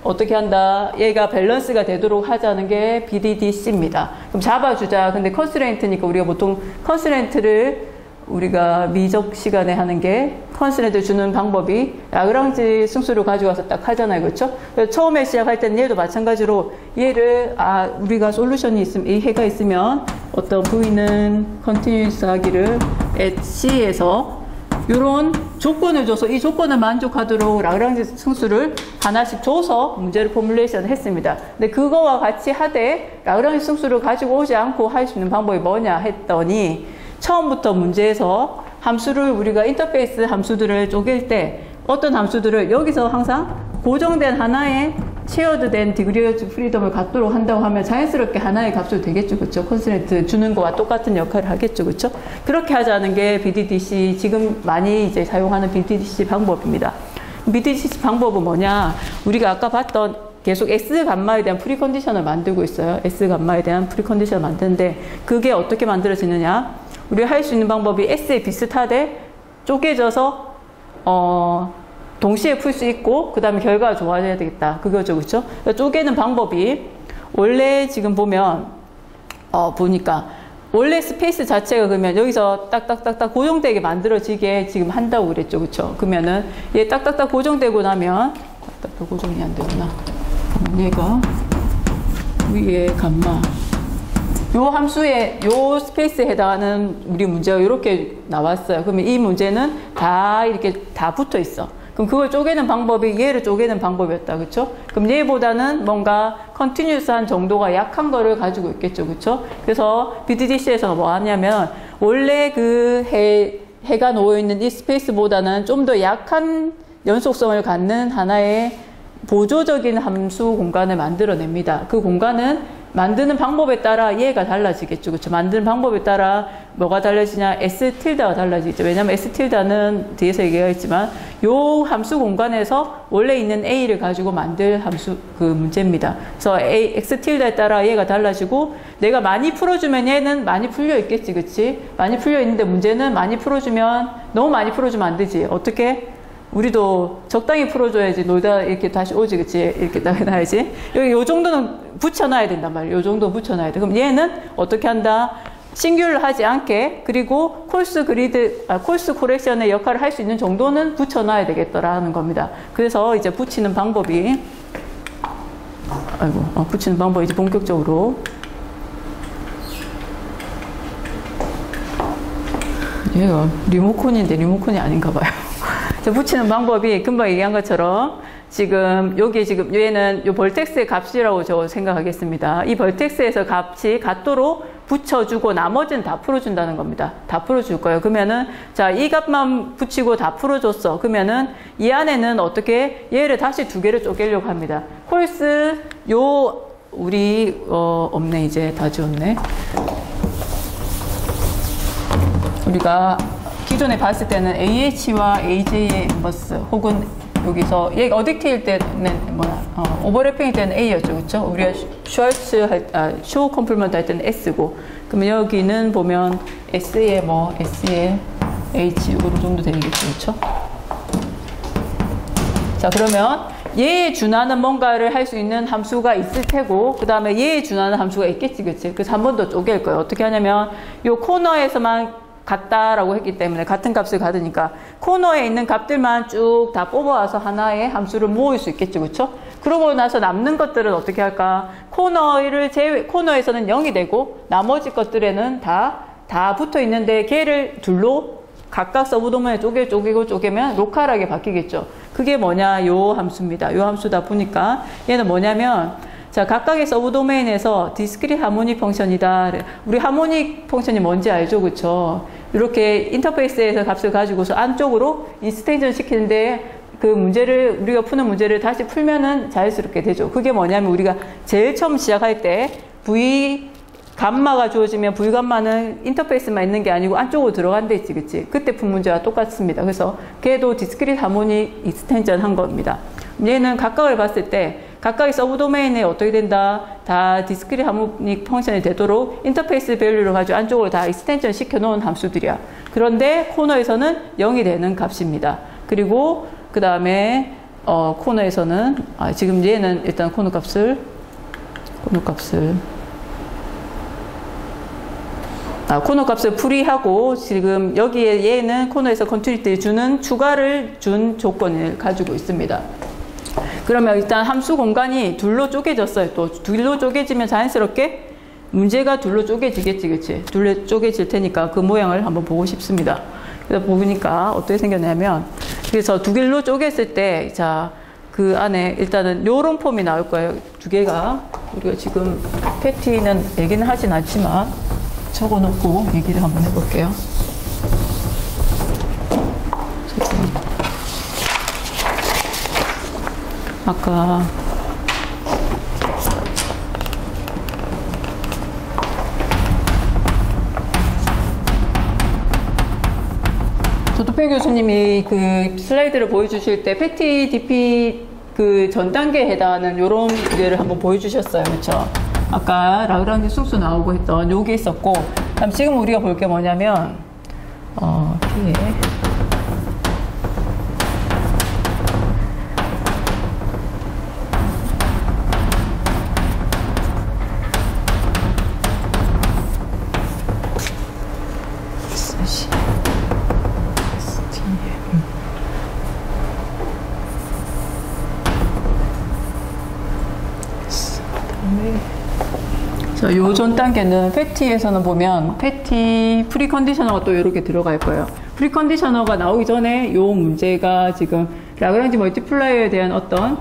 어떻게 한다? 얘가 밸런스가 되도록 하자는 게 BDDC입니다. 그럼 잡아주자. 근데 컨스트레인트니까 우리가 보통 컨스트레인트를 우리가 미적 시간에 하는 게 컨스트레인트 주는 방법이 라그랑지 승수를 가져와서 딱 하잖아요. 그렇죠? 처음에 시작할 때는 얘도 마찬가지로 얘를 우리가 솔루션이 있으면 이 해가 있으면 어떤 V는 컨티뉴스 하기를 at C에서 이런 조건을 줘서 이 조건을 만족하도록 라그랑지 승수를 하나씩 줘서 문제를 포뮬레이션 했습니다. 근데 그거와 같이 하되 라그랑지 승수를 가지고 오지 않고 할 수 있는 방법이 뭐냐 했더니 처음부터 문제에서 함수를 우리가 인터페이스 함수들을 쪼갤 때 어떤 함수들을 여기서 항상 고정된 하나의 쉐어드된 디그리 오브 프리덤을 갖도록 한다고 하면 자연스럽게 하나의 값으로 되겠죠. 그렇죠? 컨스트레인트 주는 거와 똑같은 역할을 하겠죠. 그렇죠? 그렇게 하자는 게 BDDC 지금 많이 이제 사용하는 BDDC 방법입니다. BDDC 방법은 뭐냐? 우리가 아까 봤던 계속 S 감마에 대한 프리컨디션을 만들고 있어요. S 감마에 대한 프리컨디션을 만드는데 그게 어떻게 만들어지느냐? 우리가 할 수 있는 방법이 S에 비슷하되 쪼개져서 동시에 풀 수 있고 그 다음에 결과가 좋아져야 되겠다. 그거죠. 그렇죠? 쪼개는 방법이 원래 지금 보면 보니까 원래 스페이스 자체가 그러면 여기서 딱딱딱딱 고정되게 만들어지게 지금 한다고 그랬죠. 그렇죠? 그러면은 얘 딱딱딱 고정되고 나면 딱딱딱 고정이 안 되구나. 얘가 위에 감마 요 함수에 요 스페이스에 해당하는 우리 문제가 이렇게 나왔어요. 그러면 이 문제는 다 이렇게 다 붙어 있어. 그럼 그걸 쪼개는 방법이 얘를 쪼개는 방법이었다. 그쵸? 그럼 얘보다는 뭔가 컨티뉴스한 정도가 약한 거를 가지고 있겠죠. 그쵸? 그래서 BDDC에서 뭐 하냐면 원래 그 해가 놓여있는 이 스페이스보다는 좀 더 약한 연속성을 갖는 하나의 보조적인 함수 공간을 만들어냅니다. 그 공간은 만드는 방법에 따라 얘가 달라지겠죠. 그렇죠? 만드는 방법에 따라 뭐가 달라지냐? S 틸다가 달라지겠죠. 왜냐하면 S 틸다는 뒤에서 얘기하겠지만 요 함수 공간에서 원래 있는 A를 가지고 만들 함수 그 문제입니다. 그래서 X 틸다에 따라 얘가 달라지고 내가 많이 풀어주면 얘는 많이 풀려 있겠지. 그치? 많이 풀려 있는데 문제는 많이 풀어주면 너무 많이 풀어주면 안 되지. 어떻게? 우리도 적당히 풀어줘야지 놀다 이렇게 다시 오지, 그치? 이렇게 딱 해놔야지. 여기 요 정도는 붙여놔야 된단 말이에요. 요 정도 붙여놔야 돼. 그럼 얘는 어떻게 한다? 싱귤러 하지 않게, 그리고 콜스 코렉션의 역할을 할 수 있는 정도는 붙여놔야 되겠더라는 겁니다. 그래서 이제 붙이는 방법이, 붙이는 방법이 이제 본격적으로. 얘가 리모컨인데 리모컨이 아닌가 봐요. 붙이는 방법이 금방 얘기한 것처럼 지금 여기 지금 얘는 요 벌텍스의 값이라고 저 생각하겠습니다. 이 벌텍스에서 값이 같도록 붙여주고 나머지는 다 풀어준다는 겁니다. 다 풀어줄 거예요. 그러면은 자, 이 값만 붙이고 다 풀어줬어. 그러면은 이 안에는 어떻게 얘를 다시 두 개를 쪼개려고 합니다. 콜스 요 우리 없네, 이제 다 지웠네. 우리가 기존에 봤을 때는 AH와 AJ의 엠버스 혹은 여기서 얘가 어딕트일 때는 오버래핑일 때는 A였죠, 그렇죠? 우리가 쇼 컴플먼트 할 때는 S고, 그러면 여기는 보면 S에 S에 H 요 정도 되겠죠, 그렇죠? 자, 그러면 얘에 준하는 뭔가를 할 수 있는 함수가 있을 테고, 그 다음에 얘에 준하는 함수가 있겠지, 그치? 그래서 한 번 더 쪼갤 거예요. 어떻게 하냐면 요 코너에서만 같다라고 했기 때문에 같은 값을 가드니까 코너에 있는 값들만 쭉 다 뽑아와서 하나의 함수를 모을 수 있겠죠, 그렇죠? 그러고 나서 남는 것들은 어떻게 할까? 코너에서는 0이 되고 나머지 것들에는 다 붙어 있는데 걔를 둘로 각각 서브도메인에 쪼개면 로컬하게 바뀌겠죠. 그게 뭐냐? 요 함수입니다. 요 함수다 보니까 얘는 뭐냐면, 자, 각각의 서브도메인에서 디스크릿 하모닉 펑션이다. 우리 하모닉 펑션이 뭔지 알죠? 그쵸? 이렇게 인터페이스에서 값을 가지고서 안쪽으로 인스텐션 시키는데 그 문제를, 우리가 푸는 문제를 다시 풀면은 자연스럽게 되죠. 그게 뭐냐면 우리가 제일 처음 시작할 때 V 감마가 주어지면 V 감마는 인터페이스만 있는 게 아니고 안쪽으로 들어간다 했지, 그치? 그때 푼 문제와 똑같습니다. 그래서 걔도 디스크릿 하모닉 익스텐션 한 겁니다. 얘는 각각을 봤을 때 각각의 서브도메인에 어떻게 된다? 다 디스크릿 하모닉 펑션이 되도록 인터페이스 밸류를 가지고 안쪽으로 다 익스텐션 시켜놓은 함수들이야. 그런데 코너에서는 0이 되는 값입니다. 그리고 그 다음에 코너에서는 지금 얘는 일단 코너 값을 풀이하고, 지금 여기에 얘는 코너에서 컨티뉴티 주는 추가를 준 조건을 가지고 있습니다. 그러면 일단 함수 공간이 둘로 쪼개졌어요. 또 둘로 쪼개지면 자연스럽게 문제가 둘로 쪼개지겠지, 그치? 둘로 쪼개질 테니까 그 모양을 한번 보고 싶습니다. 그래서 보니까 어떻게 생겼냐면, 그래서 두 개로 쪼갰을 때, 자, 그 안에 일단은 요런 폼이 나올 거예요. 두 개가. 우리가 지금 패티는 얘기는 하진 않지만 적어 놓고 얘기를 한번 해볼게요. 아까 조도필 교수님이 그 슬라이드를 보여주실 때 패티 DP 그 전 단계에 해당하는 요런 문제를 한번 보여주셨어요. 그렇죠? 아까 라그랑지 순수 나오고 했던 요게 있었고, 그다음 지금 우리가 볼 게 뭐냐면 뒤에 자, 요 전 단계는 패티에서는 보면 패티 프리컨디셔너가 또 이렇게 들어갈 거예요. 프리컨디셔너가 나오기 전에 요 문제가 지금 라그랑지 멀티플라이어에 대한 어떤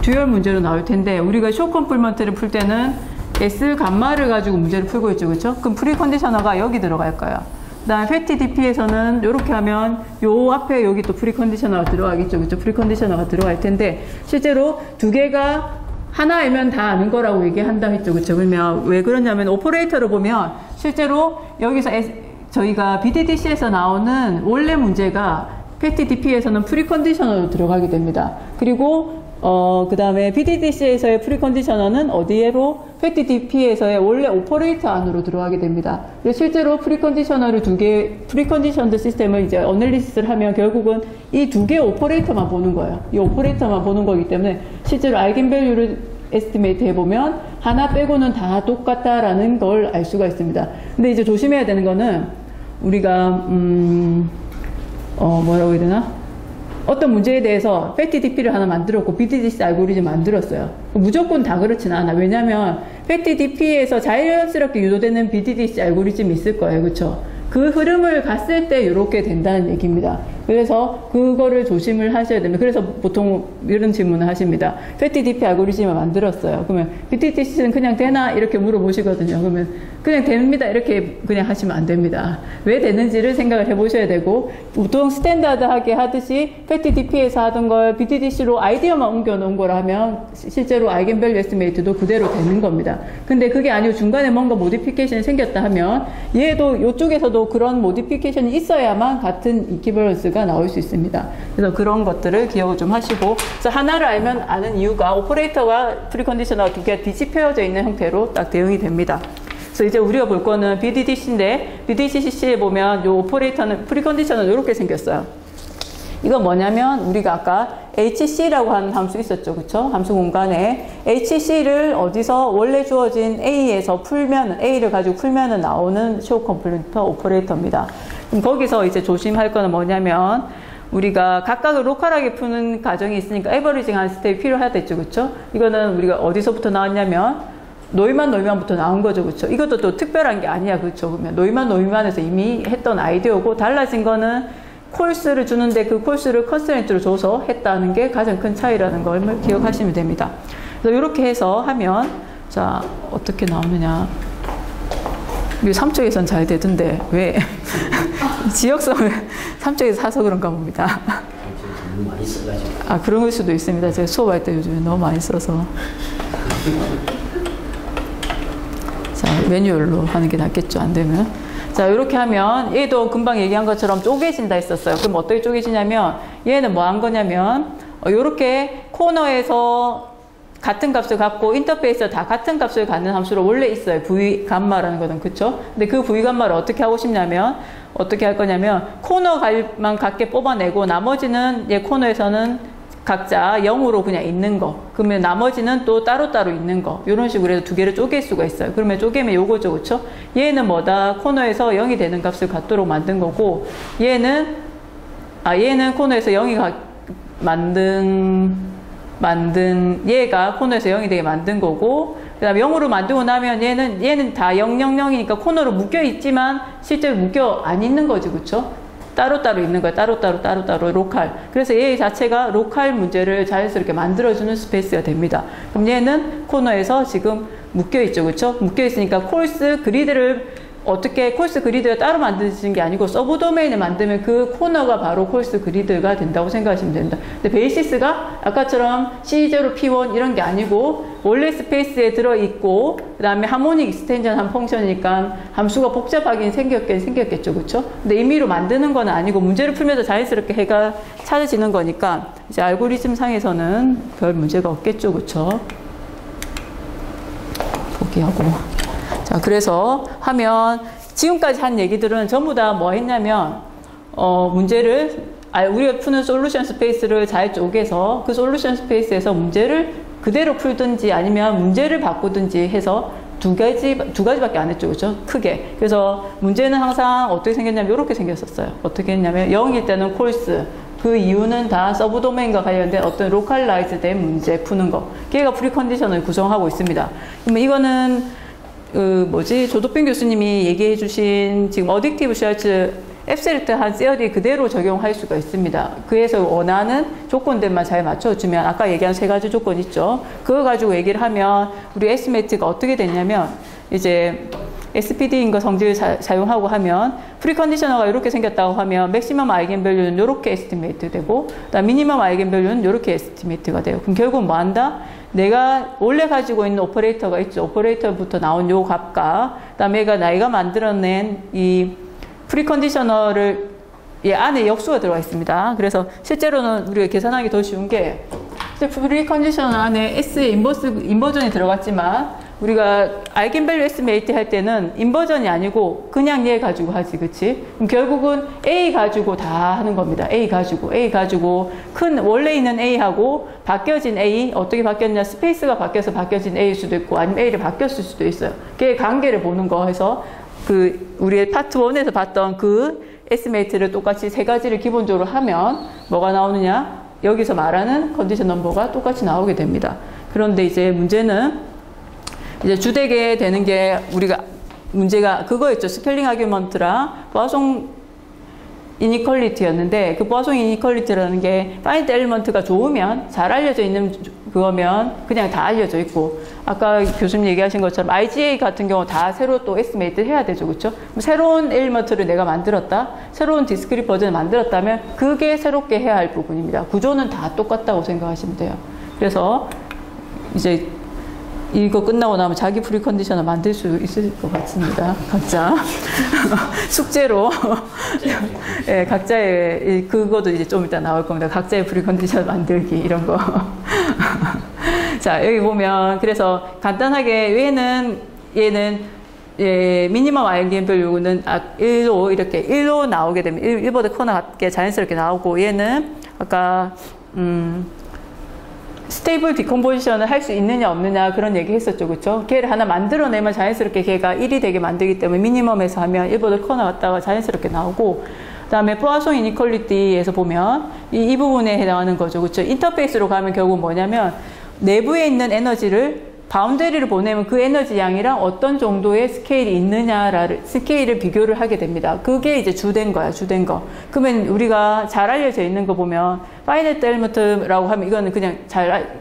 듀얼 문제로 나올 텐데, 우리가 쇼 컴플먼트를 풀 때는 S 감마를 가지고 문제를 풀고 있죠, 그렇죠? 그럼 프리컨디셔너가 여기 들어갈 거예요. 그다음에 패티 DP에서는 이렇게 하면 요 앞에 여기 또 프리컨디셔너가 들어가겠죠, 그렇죠? 프리컨디셔너가 들어갈 텐데, 실제로 두 개가 하나 알면 다 아는 거라고 얘기한다 했죠. 그쵸? 그러면 왜 그러냐면 오퍼레이터를 보면 실제로 여기서 저희가 BDDC에서 나오는 원래 문제가 FATDP에서는 프리컨디셔너로 들어가게 됩니다. 그리고 그 다음에 BDDC에서의 프리컨디셔너는 어디에로? FATDP에서의 원래 오퍼레이터 안으로 들어가게 됩니다. 실제로 프리컨디셔너를 프리컨디션드 시스템을 이제 어널리시스를 하면 결국은 이 두 개의 오퍼레이터만 보는 거예요. 이 오퍼레이터만 보는 거기 때문에 실제로 아이겐밸류를 에스티메이트 해보면 하나 빼고는 다 똑같다라는 걸 알 수가 있습니다. 근데 이제 조심해야 되는 거는 우리가 뭐라고 해야 되나? 어떤 문제에 대해서 FATDP를 하나 만들었고 BDDC 알고리즘 만들었어요. 무조건 다 그렇진 않아. 왜냐면 FATDP에서 자연스럽게 유도되는 BDDC 알고리즘이 있을 거예요. 그렇죠? 그 흐름을 갔을 때 이렇게 된다는 얘기입니다. 그래서 그거를 조심을 하셔야 됩니다. 그래서 보통 이런 질문을 하십니다. FATDP 알고리즘을 만들었어요. 그러면 BDDC는 그냥 되나? 이렇게 물어보시거든요. 그러면 그냥 됩니다. 이렇게 그냥 하시면 안 됩니다. 왜 되는지를 생각을 해보셔야 되고, 보통 스탠다드하게 하듯이 FATDP에서 하던 걸 BDDC로 아이디어만 옮겨 놓은 거라면 실제로 아이겐밸류 에스티메이트도 그대로 되는 겁니다. 근데 그게 아니고 중간에 뭔가 모디피케이션이 생겼다 하면 얘도 이쪽에서도 그런 모디피케이션이 있어야만 같은 이퀴버런스가 나올 수 있습니다. 그래서 그런 것들을 기억을 좀 하시고, 그래서 하나를 알면 아는 이유가 오퍼레이터가 프리컨디셔너가 두 개가 뒤집혀져 있는 형태로 딱 대응이 됩니다. 그래서 이제 우리가 볼 거는 BDDC인데, BDDC에 보면 이 오퍼레이터는 프리컨디셔너는 이렇게 생겼어요. 이건 뭐냐면 우리가 아까 HC라고 하는 함수 있었죠. 그쵸? 함수 공간에 HC를 어디서 원래 주어진 A에서 풀면, A를 가지고 풀면은 나오는 쇼 컴플리터 오퍼레이터입니다. 그럼 거기서 이제 조심할 거는 뭐냐면 우리가 각각을 로컬하게 푸는 과정이 있으니까 에버리징 하는 스텝이 필요하겠죠. 그쵸? 이거는 우리가 어디서부터 나왔냐면 노이만부터 나온 거죠. 그쵸? 이것도 또 특별한 게 아니야. 그쵸? 그러면 노이만에서 이미 했던 아이디어고, 달라진 거는 콜스를 주는데 그 콜스를 컨스트레인트로 줘서 했다는 게 가장 큰 차이라는 걸 기억하시면 됩니다. 그래서 이렇게 해서 하면, 자, 어떻게 나오느냐. 이게 3쪽에선 잘 되던데, 왜? 지역성을 3쪽에서 사서 그런가 봅니다. 너무 많이 써가지고. 아, 그런 걸 수도 있습니다. 제가 수업할 때 요즘에 너무 많이 써서. 자, 매뉴얼로 하는 게 낫겠죠. 안 되면. 자, 이렇게 하면 얘도 금방 얘기한 것처럼 쪼개진다 했었어요. 그럼 어떻게 쪼개지냐면 얘는 뭐 한 거냐면 이렇게 코너에서 같은 값을 갖고 인터페이스에 다 같은 값을 갖는 함수로 원래 있어요. V 감마라는 거는. 그쵸? 근데 그 V 감마를 어떻게 하고 싶냐면 어떻게 할 거냐면 코너만 갖게 뽑아내고 나머지는 얘 코너에서는 각자 0으로 그냥 있는 거. 그러면 나머지는 또 따로따로 있는 거. 이런 식으로 해서 두 개를 쪼갤 수가 있어요. 그러면 쪼개면 요거죠. 그쵸? 얘는 뭐다? 코너에서 0이 되는 값을 갖도록 만든 거고, 얘는 코너에서 0이 얘가 코너에서 0이 되게 만든 거고, 그 다음에 0으로 만들고 나면 얘는 다 0, 0, 0이니까 코너로 묶여 있지만 실제로 묶여 안 있는 거지. 그쵸? 따로따로 있는 거야. 따로따로 로컬. 그래서 얘 자체가 로컬 문제를 자연스럽게 만들어주는 스페이스가 됩니다. 그럼 얘는 코너에서 지금 묶여있죠. 그쵸? 묶여있으니까 콜스 그리드가 따로 만드는 게 아니고 서브 도메인을 만들면 그 코너가 바로 콜스 그리드가 된다고 생각하시면 됩니다. 근데 베이시스가 아까처럼 C0, P1 이런 게 아니고 원래 스페이스에 들어있고 그 다음에 하모닉 익스텐션 한 펑션이니까 함수가 복잡하긴 생겼겠죠. 그쵸? 근데 임의로 만드는 건 아니고 문제를 풀면서 자연스럽게 해가 찾아지는 거니까 이제 알고리즘 상에서는 별 문제가 없겠죠. 그쵸? 포기하고. 자, 그래서 하면 지금까지 한 얘기들은 전부 다 뭐 했냐면 우리가 푸는 솔루션 스페이스를 잘 쪼개서 그 솔루션 스페이스에서 문제를 그대로 풀든지 아니면 문제를 바꾸든지 해서 두 가지밖에 안 했죠. 그죠? 크게. 그래서 문제는 항상 어떻게 생겼냐면 이렇게 생겼었어요. 어떻게 했냐면 0일 때는 콜스. 그 이유는 다 서브 도메인과 관련된 어떤 로컬라이즈 된 문제 푸는 거. 걔가 프리컨디션을 구성하고 있습니다. 그러면 이거는 조도빈 교수님이 얘기해 주신 지금 어딕티브 슈왈츠 앱셀트 한 세어리 그대로 적용할 수가 있습니다. 그래서 원하는 조건들만 잘 맞춰주면 아까 얘기한 세 가지 조건 있죠. 그거 가지고 얘기를 하면 우리 에스티메이트가 어떻게 됐냐면 이제 SPD인 거 성질을 사용하고 하면 프리컨디셔너가 이렇게 생겼다고 하면 맥시멈 아이겐밸류는 이렇게 에스티메이트 되고 미니멈 아이겐밸류는 이렇게 에스티메이트가 돼요. 그럼 결국 뭐 한다? 내가 원래 가지고 있는 오퍼레이터가 있죠. 오퍼레이터부터 나온 요 값과 그다음에 내가 만들어낸 이 프리컨디셔너를 이 안에 역수가 들어가 있습니다. 그래서 실제로는 우리가 계산하기 더 쉬운 게 프리컨디셔너 안에 S의 인버전이 들어갔지만 우리가 아이겐밸류 에스티메이트 할 때는 인버전이 아니고 그냥 얘 가지고 하지, 그치? 그럼 결국은 A 가지고 다 하는 겁니다. A 가지고 큰 원래 있는 A하고 바뀌어진 A, 어떻게 바뀌었냐? 스페이스가 바뀌어서 바뀌어진 A일 수도 있고 아니면 A를 바뀌었을 수도 있어요. 그 관계를 보는 거 해서 우리의 파트 1에서 봤던 그 에스티메이트를 똑같이 세 가지를 기본적으로 하면 뭐가 나오느냐? 여기서 말하는 컨디션 넘버가 똑같이 나오게 됩니다. 그런데 이제 문제는 이제 주되게 되는 게 문제가 그거였죠. 스케일링 아규먼트랑 포아송 이니퀄리티였는데 그 포아송 이니퀄리티라는 게 파이니트 엘리먼트가 좋으면 잘 알려져 있는 그거면 그냥 다 알려져 있고 아까 교수님 얘기하신 것처럼 IGA 같은 경우 다 새로 또 에스티메이트 해야 되죠. 그렇죠? 새로운 엘리먼트를 내가 만들었다. 새로운 디스크릿 버전을 만들었다면 그게 새롭게 해야 할 부분입니다. 구조는 다 똑같다고 생각하시면 돼요. 그래서 이제 이거 끝나고 나면 자기 프리컨디셔너 만들 수 있을 것 같습니다. 각자 숙제로 예, 각자의 그거도 이제 좀 이따 나올 겁니다. 각자의 프리컨디셔너 만들기 이런 거. 자, 여기 보면 그래서 간단하게 얘는 예, 미니멈 아이겐밸류 요구는 1로 이렇게 1로 나오게 되면 1보다 커 같게 자연스럽게 나오고 얘는 아까 스테이블 디컴포지션을 할 수 있느냐 없느냐 그런 얘기 했었죠. 그렇죠? 걔를 하나 만들어내면 자연스럽게 걔가 1이 되게 만들기 때문에 미니멈에서 하면 1보다 커 나왔다가 자연스럽게 나오고 그 다음에 포아송 이니퀄리티에서 보면 이 부분에 해당하는 거죠. 그렇죠? 인터페이스로 가면 결국 뭐냐면 내부에 있는 에너지를 바운더리를 보내면 그 에너지 양이랑 어떤 정도의 스케일이 있느냐를 스케일을 비교를 하게 됩니다. 그게 이제 주된 거야, 주된 거. 그러면 우리가 잘 알려져 있는 거 보면 파이니트 엘리먼트라고 하면 이거는 그냥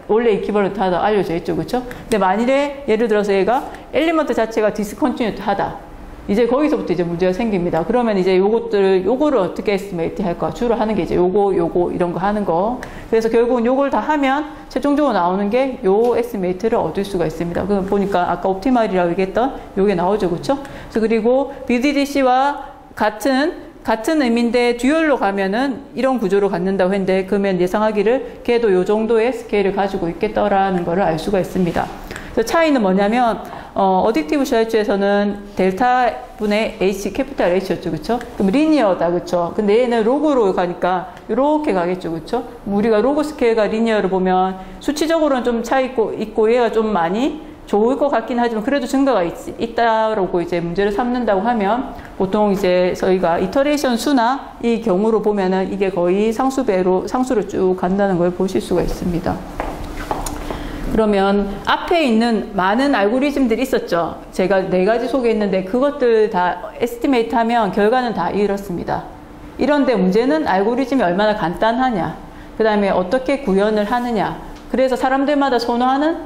원래 이퀴벌런트하다 알려져 있죠, 그렇죠? 근데 만일에 예를 들어서 얘가 엘리먼트 자체가 디스컨티뉴트하다. 이제 거기서부터 이제 문제가 생깁니다. 그러면 이제 요거를 어떻게 에스티메이트 할까? 주로 하는 게 이제 요거 이런 거 하는 거. 그래서 결국은 요걸 다 하면 최종적으로 나오는 게 요 에스티메이트를 얻을 수가 있습니다. 그럼 보니까 아까 옵티멀이라고 얘기했던 요게 나오죠, 그렇죠? 그래서 그리고 BDDC와 같은 의미인데 듀얼로 가면은 이런 구조로 갖는다고 했는데 그러면 예상하기를 걔도 요 정도의 스케일을 가지고 있겠다라는 거를 알 수가 있습니다. 그래서 차이는 뭐냐면 어딕티브 슈왈츠에서는 델타 분의 H, 캐피탈 H였죠. 그쵸? 그럼 리니어다. 그쵸? 근데 얘는 로그로 가니까 이렇게 가겠죠. 그쵸? 우리가 로그 스케일과 리니어를 보면 수치적으로는 좀 차이 있고 얘가 좀 많이 좋을 것 같긴 하지만 그래도 증가가 있다라고 이제 문제를 삼는다고 하면 보통 이제 저희가 이터레이션 수나 이 경우로 보면은 이게 거의 상수로 쭉 간다는 걸 보실 수가 있습니다. 그러면 앞에 있는 많은 알고리즘들이 있었죠. 제가 4가지 소개했는데 그것들 다 에스티메이트 하면 결과는 다 이렇습니다. 이런데 문제는 알고리즘이 얼마나 간단하냐. 그 다음에 어떻게 구현을 하느냐. 그래서 사람들마다 선호하는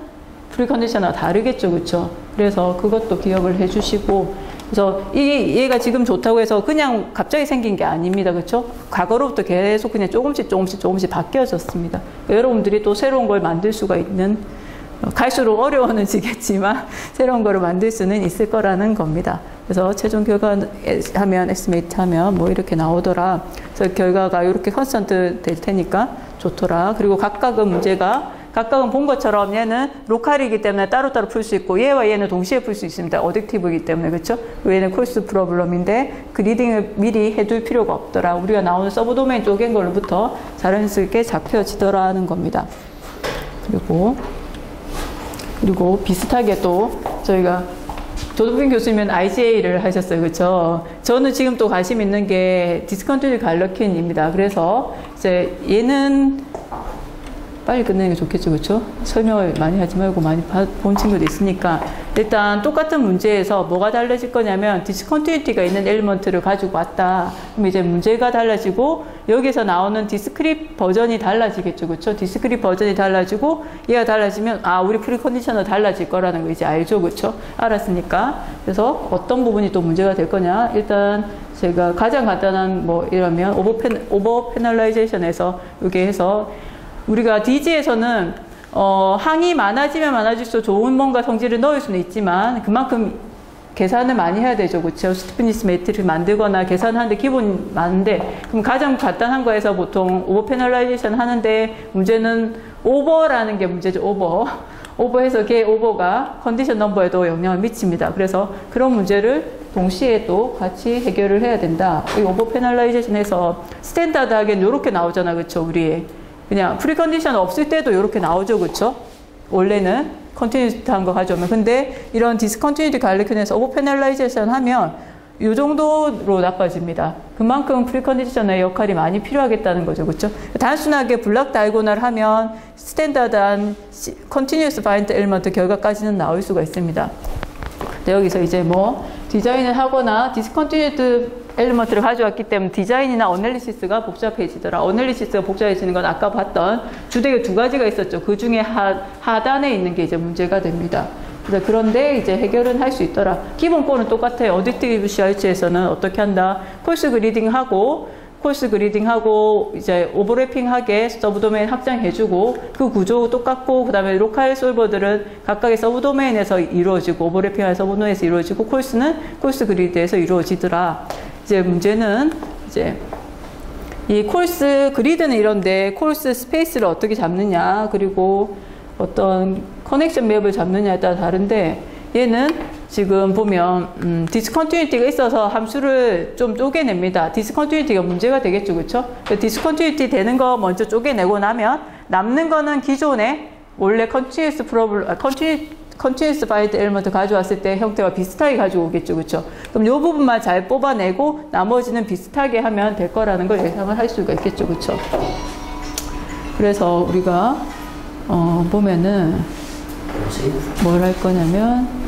프리컨디셔너가 다르겠죠. 그렇죠? 그래서 그것도 기억을 해주시고 그래서 얘가 지금 좋다고 해서 그냥 갑자기 생긴 게 아닙니다. 그렇죠? 과거로부터 계속 그냥 조금씩 바뀌어졌습니다. 그러니까 여러분들이 또 새로운 걸 만들 수가 있는 갈수록 어려워지겠지만 새로운 거를 만들 수는 있을 거라는 겁니다. 그래서 최종 결과 하면 에스티메이트 하면 뭐 이렇게 나오더라. 그래서 결과가 이렇게 컨스턴트 될 테니까 좋더라. 그리고 각각은 본 것처럼 얘는 로컬이기 때문에 따로따로 풀 수 있고 얘와 얘는 동시에 풀 수 있습니다. 어딕티브이기 때문에. 그렇죠? 얘는 코스 프로블럼인데 그 리딩을 미리 해둘 필요가 없더라. 우리가 나오는 서브 도메인 쪼갠 걸로부터 자연스럽게 잡혀지더라는 겁니다. 그리고 비슷하게 또 저희가 조동빈 교수님은 IGA를 하셨어요. 그렇죠? 저는 지금 또 관심 있는 게 디스컨티뉴 갈러킨입니다. 그래서 이제 얘는 빨리 끝내는 게 좋겠죠. 그렇죠? 설명을 많이 하지 말고 많이 본 친구도 있으니까 일단 똑같은 문제에서 뭐가 달라질 거냐면 디스컨티뉴티가 있는 엘리먼트를 가지고 왔다. 그럼 이제 문제가 달라지고 여기서 나오는 디스크릿 버전이 달라지겠죠. 그렇죠? 디스크릿 버전이 달라지고 얘가 달라지면 우리 프리컨디셔너 달라질 거라는 거 이제 알죠. 그렇죠? 알았으니까. 그래서 어떤 부분이 또 문제가 될 거냐. 일단 제가 가장 간단한 뭐 이러면 오버 패널라이제이션에서 이렇게 해서 우리가 DG에서는 항이 많아지면 많아질수록 좋은 뭔가 성질을 넣을 수는 있지만 그만큼 계산을 많이 해야 되죠. 그렇죠? 스티프니스 매트리스 만들거나 계산하는데 기본 많은데 그럼 가장 간단한 거에서 보통 오버 페널라이제이션 하는데 문제는 오버라는 게 문제죠. 오버해서 걔 오버가 컨디션 넘버에도 영향을 미칩니다. 그래서 그런 문제를 동시에 또 같이 해결을 해야 된다. 이 오버 페널라이제이션에서 스탠다드하게 이렇게 나오잖아. 그렇죠? 우리 그냥 프리컨디션 없을 때도 이렇게 나오죠. 그렇죠? 원래는 컨티뉴티한 거 가져오면. 근데 이런 디스컨티뉴티 갈리큰에서 오버 페널라이제이션 하면 이 정도로 나빠집니다. 그만큼 프리컨디션의 역할이 많이 필요하겠다는 거죠. 그렇죠? 단순하게 블락 다이고널 하면 스탠다드한 컨티뉴어스 바인드 엘리먼트 결과까지는 나올 수가 있습니다. 여기서 이제 뭐 디자인을 하거나 디스컨티뉴티 엘리먼트를 가져왔기 때문에 디자인이나 어널리시스가 복잡해지더라. 어널리시스가 복잡해지는 건 아까 봤던 주되게 두 가지가 있었죠. 그 중에 하단에 있는 게 이제 문제가 됩니다. 그런데 이제 해결은 할 수 있더라. 기본권은 똑같아요. 어딕티브 CRH에서는 어떻게 한다? 콜스 그리딩하고 이제 오버래핑하게 서브도메인 확장해주고 그 구조 똑같고 그 다음에 로컬 솔버들은 각각의 서브도메인에서 이루어지고 오버래핑한 서브도메인에서 이루어지고 콜스는 콜스 그리드에서 이루어지더라. 이제 문제는 이제 이 콜스 그리드는 이런데 콜스 스페이스를 어떻게 잡느냐 그리고 어떤 커넥션 맵을 잡느냐에 따라 다른데 얘는 지금 보면 디스컨티뉴티가 있어서 함수를 좀 쪼개냅니다. 디스컨티뉴티가 문제가 되겠죠. 그렇죠? 디스컨티뉴티 되는 거 먼저 쪼개내고 나면 남는 거는 기존에 원래 컨티뉴어스 바이트 엘리먼트 가져왔을 때 형태와 비슷하게 가지고 오겠죠. 그렇죠? 그럼 이 부분만 잘 뽑아내고 나머지는 비슷하게 하면 될 거라는 걸 예상을 할 수가 있겠죠. 그렇죠? 그래서 우리가 보면은 뭘 할 거냐면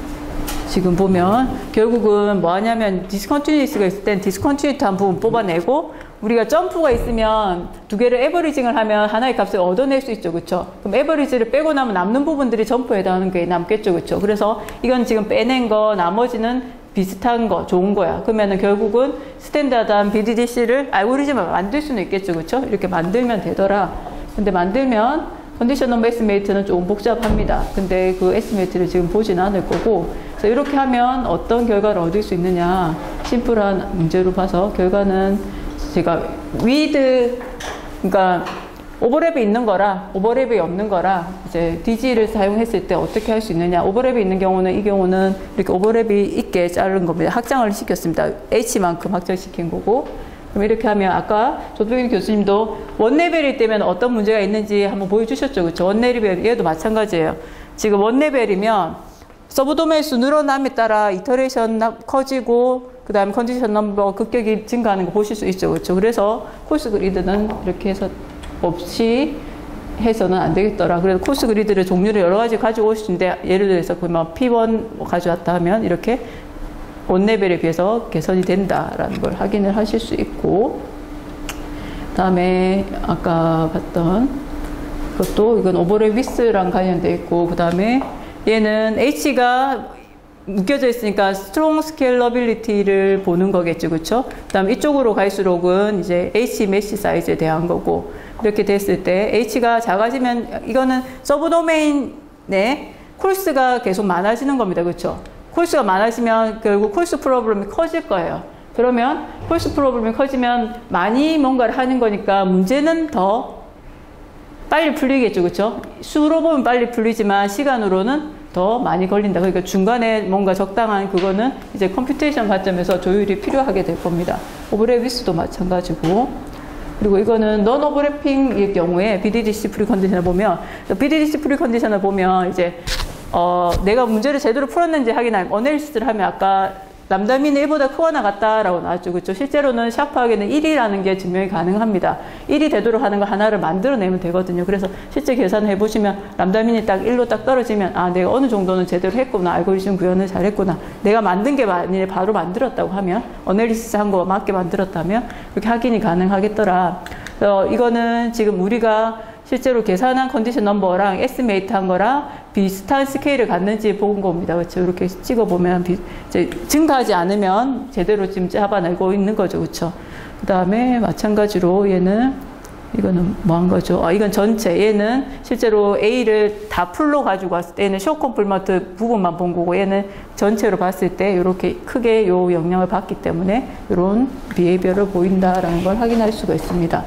지금 보면 결국은 뭐 하냐면 디스컨티뉴티가 있을 땐 디스컨티뉴티한 부분 뽑아내고 우리가 점프가 있으면 두 개를 에버리징을 하면 하나의 값을 얻어낼 수 있죠. 그렇죠? 그럼 에버리지를 빼고 나면 남는 부분들이 점프에 해당하는 게 남겠죠. 그렇죠? 그래서 이건 지금 빼낸 거 나머지는 비슷한 거 좋은 거야. 그러면은 결국은 스탠다드한 BDDC를 알고리즘을 만들 수는 있겠죠. 그렇죠? 이렇게 만들면 되더라. 근데 만들면 컨디션 넘버 에스티메이트는 조금 복잡합니다. 근데 그 에스티메이트를 지금 보진 않을 거고 그래서 이렇게 하면 어떤 결과를 얻을 수 있느냐 심플한 문제로 봐서 결과는 제가 그러니까 오버랩이 있는 거라 오버랩이 없는 거라 이제 DG를 사용했을 때 어떻게 할 수 있느냐 오버랩이 있는 경우는 이 경우는 이렇게 오버랩이 있게 자른 겁니다. 확장을 시켰습니다. H만큼 확장시킨 거고 그럼 이렇게 하면 아까 조동인 교수님도 원레벨일 때면 어떤 문제가 있는지 한번 보여주셨죠. 그렇죠? 원레벨 얘도 마찬가지예요. 지금 원레벨이면 서브도메인 수 늘어남에 따라 이터레이션 커지고 그 다음에 컨디션 넘버 급격히 증가하는 거 보실 수 있죠. 그렇죠? 그래서 코스 그리드는 이렇게 해서 없이 해서는 안 되겠더라. 그래서 코스 그리드를 종류를 여러 가지 가지고 오시는데 예를 들어서 그러면 P1 가져왔다 하면 이렇게 원레벨에 비해서 개선이 된다라는 걸 확인을 하실 수 있고 그 다음에 아까 봤던 그것도 이건 오버랩 위스랑 관련되어 있고 그 다음에 얘는 H가 묶여져 있으니까 스트롱 스케일러빌리티를 보는 거겠죠. 그렇죠? 그 다음에 이쪽으로 갈수록은 이제 H 메시 사이즈에 대한 거고 이렇게 됐을 때 H가 작아지면 이거는 서브도메인에 콜스가 계속 많아지는 겁니다. 그렇죠? 콜스가 많아지면 결국 콜스 프로블럼이 커질 거예요. 그러면 콜스 프로블럼이 커지면 많이 뭔가를 하는 거니까 문제는 더 빨리 풀리겠죠. 그렇죠? 수로 보면 빨리 풀리지만 시간으로는 더 많이 걸린다. 그러니까 중간에 뭔가 적당한 그거는 이제 컴퓨테이션 관점에서 조율이 필요하게 될 겁니다. 오버랩 위스도 마찬가지고 그리고 이거는 넌 오버래핑일 경우에 BDDC 프리컨디션을 보면 BDDC 프리컨디션을 보면 이제 내가 문제를 제대로 풀었는지 확인할 어널리시스를 하면 아까 람다민이 1보다 크거나 같다라고 나왔죠. 그렇죠? 실제로는 샤프하게는 1이라는 게 증명이 가능합니다. 1이 되도록 하는 거 하나를 만들어내면 되거든요. 그래서 실제 계산을 해보시면 람다민이 딱 1로 딱 떨어지면 아 내가 어느 정도는 제대로 했구나. 알고리즘 구현을 잘했구나. 내가 만든 게 만일에 바로 만들었다고 하면 어널리시스 한 거 맞게 만들었다면 그렇게 확인이 가능하겠더라. 그래서 이거는 지금 우리가 실제로 계산한 컨디션 넘버랑 에스티메이트 한 거랑 비슷한 스케일을 갖는지 본 겁니다. 그렇죠? 이렇게 찍어보면 이제 증가하지 않으면 제대로 지금 잡아내고 있는 거죠. 그렇죠? 그 다음에 마찬가지로 얘는 이거는 뭐 한 거죠? 이건 전체. 얘는 실제로 A를 다 풀로 가지고 왔을 때 얘는 쇼 컴플먼트 부분만 본 거고 얘는 전체로 봤을 때 이렇게 크게 요 영향을 받기 때문에 이런 비헤이비어를 보인다라는 걸 확인할 수가 있습니다.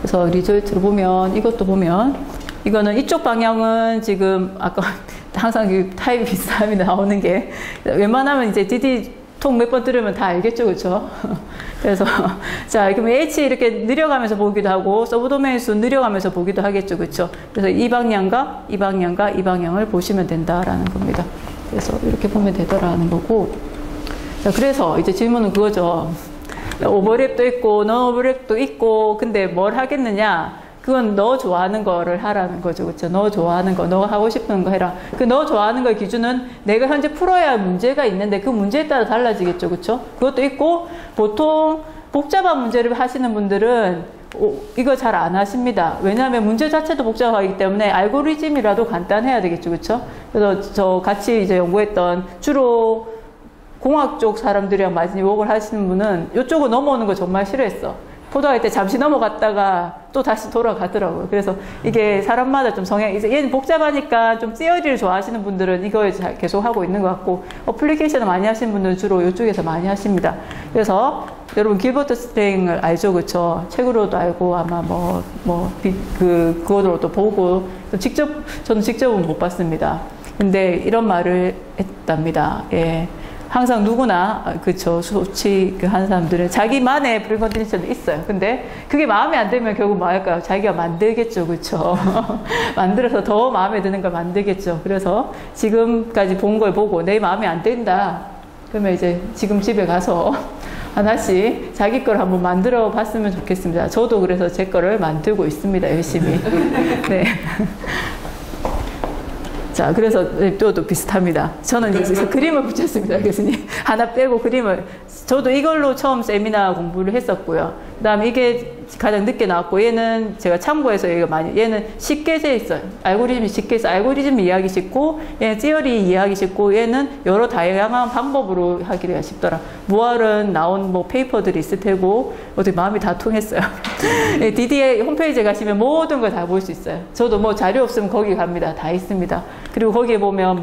그래서 리저트를 보면 이것도 보면 이거는 이쪽 방향은 지금 아까 항상 타입이 비슷함이 나오는 게 웬만하면 이제 DD 통 몇 번 들으면 다 알겠죠, 그렇죠? 그래서 자, 그럼 H 이렇게 느려가면서 보기도 하고 서브도메인 수 느려가면서 보기도 하겠죠, 그렇죠? 그래서 이 방향과 이 방향과 이 방향을 보시면 된다라는 겁니다. 그래서 이렇게 보면 되더라는 거고. 자, 그래서 이제 질문은 그거죠. 오버랩도 있고 non 오버랩도 있고 근데 뭘 하겠느냐? 그건 너 좋아하는 거를 하라는 거죠. 그렇죠? 너 좋아하는 거, 너 하고 싶은 거 해라. 그 너 좋아하는 거의 기준은 내가 현재 풀어야 할 문제가 있는데 그 문제에 따라 달라지겠죠. 그렇죠? 그것도 있고 보통 복잡한 문제를 하시는 분들은 이거 잘 안 하십니다. 왜냐하면 문제 자체도 복잡하기 때문에 알고리즘이라도 간단해야 되겠죠. 그렇죠? 그래서 저 같이 이제 연구했던 주로 공학 쪽 사람들이랑 많이 욕을 하시는 분은 이쪽으로 넘어오는 거 정말 싫어했어. 포도할 때 잠시 넘어갔다가 또 다시 돌아가더라고요. 그래서 이게 사람마다 좀 성향이, 이제 얘는 복잡하니까 좀 시어리를 좋아하시는 분들은 이걸 계속 하고 있는 것 같고, 어플리케이션을 많이 하시는 분들은 주로 이쪽에서 많이 하십니다. 그래서 여러분 길버트 스프링을 알죠? 그쵸? 책으로도 알고 아마 그거로도 보고, 저는 직접은 못 봤습니다. 근데 이런 말을 했답니다. 예. 항상 누구나, 그쵸, 수치 한 사람들은 자기만의 프리컨디션이 있어요. 근데 그게 마음에 안 들면 결국 뭐 할까요? 자기가 만들겠죠. 그쵸? 만들어서 더 마음에 드는 걸 만들겠죠. 그래서 지금까지 본 걸 보고 내 마음에 안 든다. 그러면 이제 지금 집에 가서 하나씩 자기 걸 한번 만들어 봤으면 좋겠습니다. 저도 그래서 제 거를 만들고 있습니다. 열심히. 네. 자, 그래서 또 비슷합니다. 저는 그림을 붙였습니다, 교수님. 하나 빼고 그림을. 저도 이걸로 처음 세미나 공부를 했었고요. 그 다음에 이게 가장 늦게 나왔고, 얘는 제가 참고해서 얘는 쉽게 돼 있어요. 알고리즘이 쉽게 해서 알고리즘 이해하기 쉽고, 얘는 티어리 이해하기 쉽고, 얘는 여러 다양한 방법으로 하기가 쉽더라. 무알은 나온 페이퍼들이 있을 테고, 어떻게 마음이 다 통했어요. DD의 홈페이지에 가시면 모든 걸 다 볼 수 있어요. 저도 자료 없으면 거기 갑니다. 다 있습니다. 그리고 거기에 보면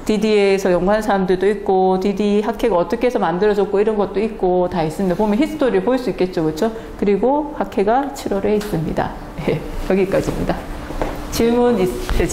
DD에서 연구한 사람들도 있고, DD 학회가 어떻게 해서 만들어졌고, 이런 것도 있고, 다 있습니다. 보면 히스토리를 볼 수 있겠죠. 그렇죠? 그리고 학회가 7월에 있습니다. 네, 여기까지입니다. 질문 있으세요?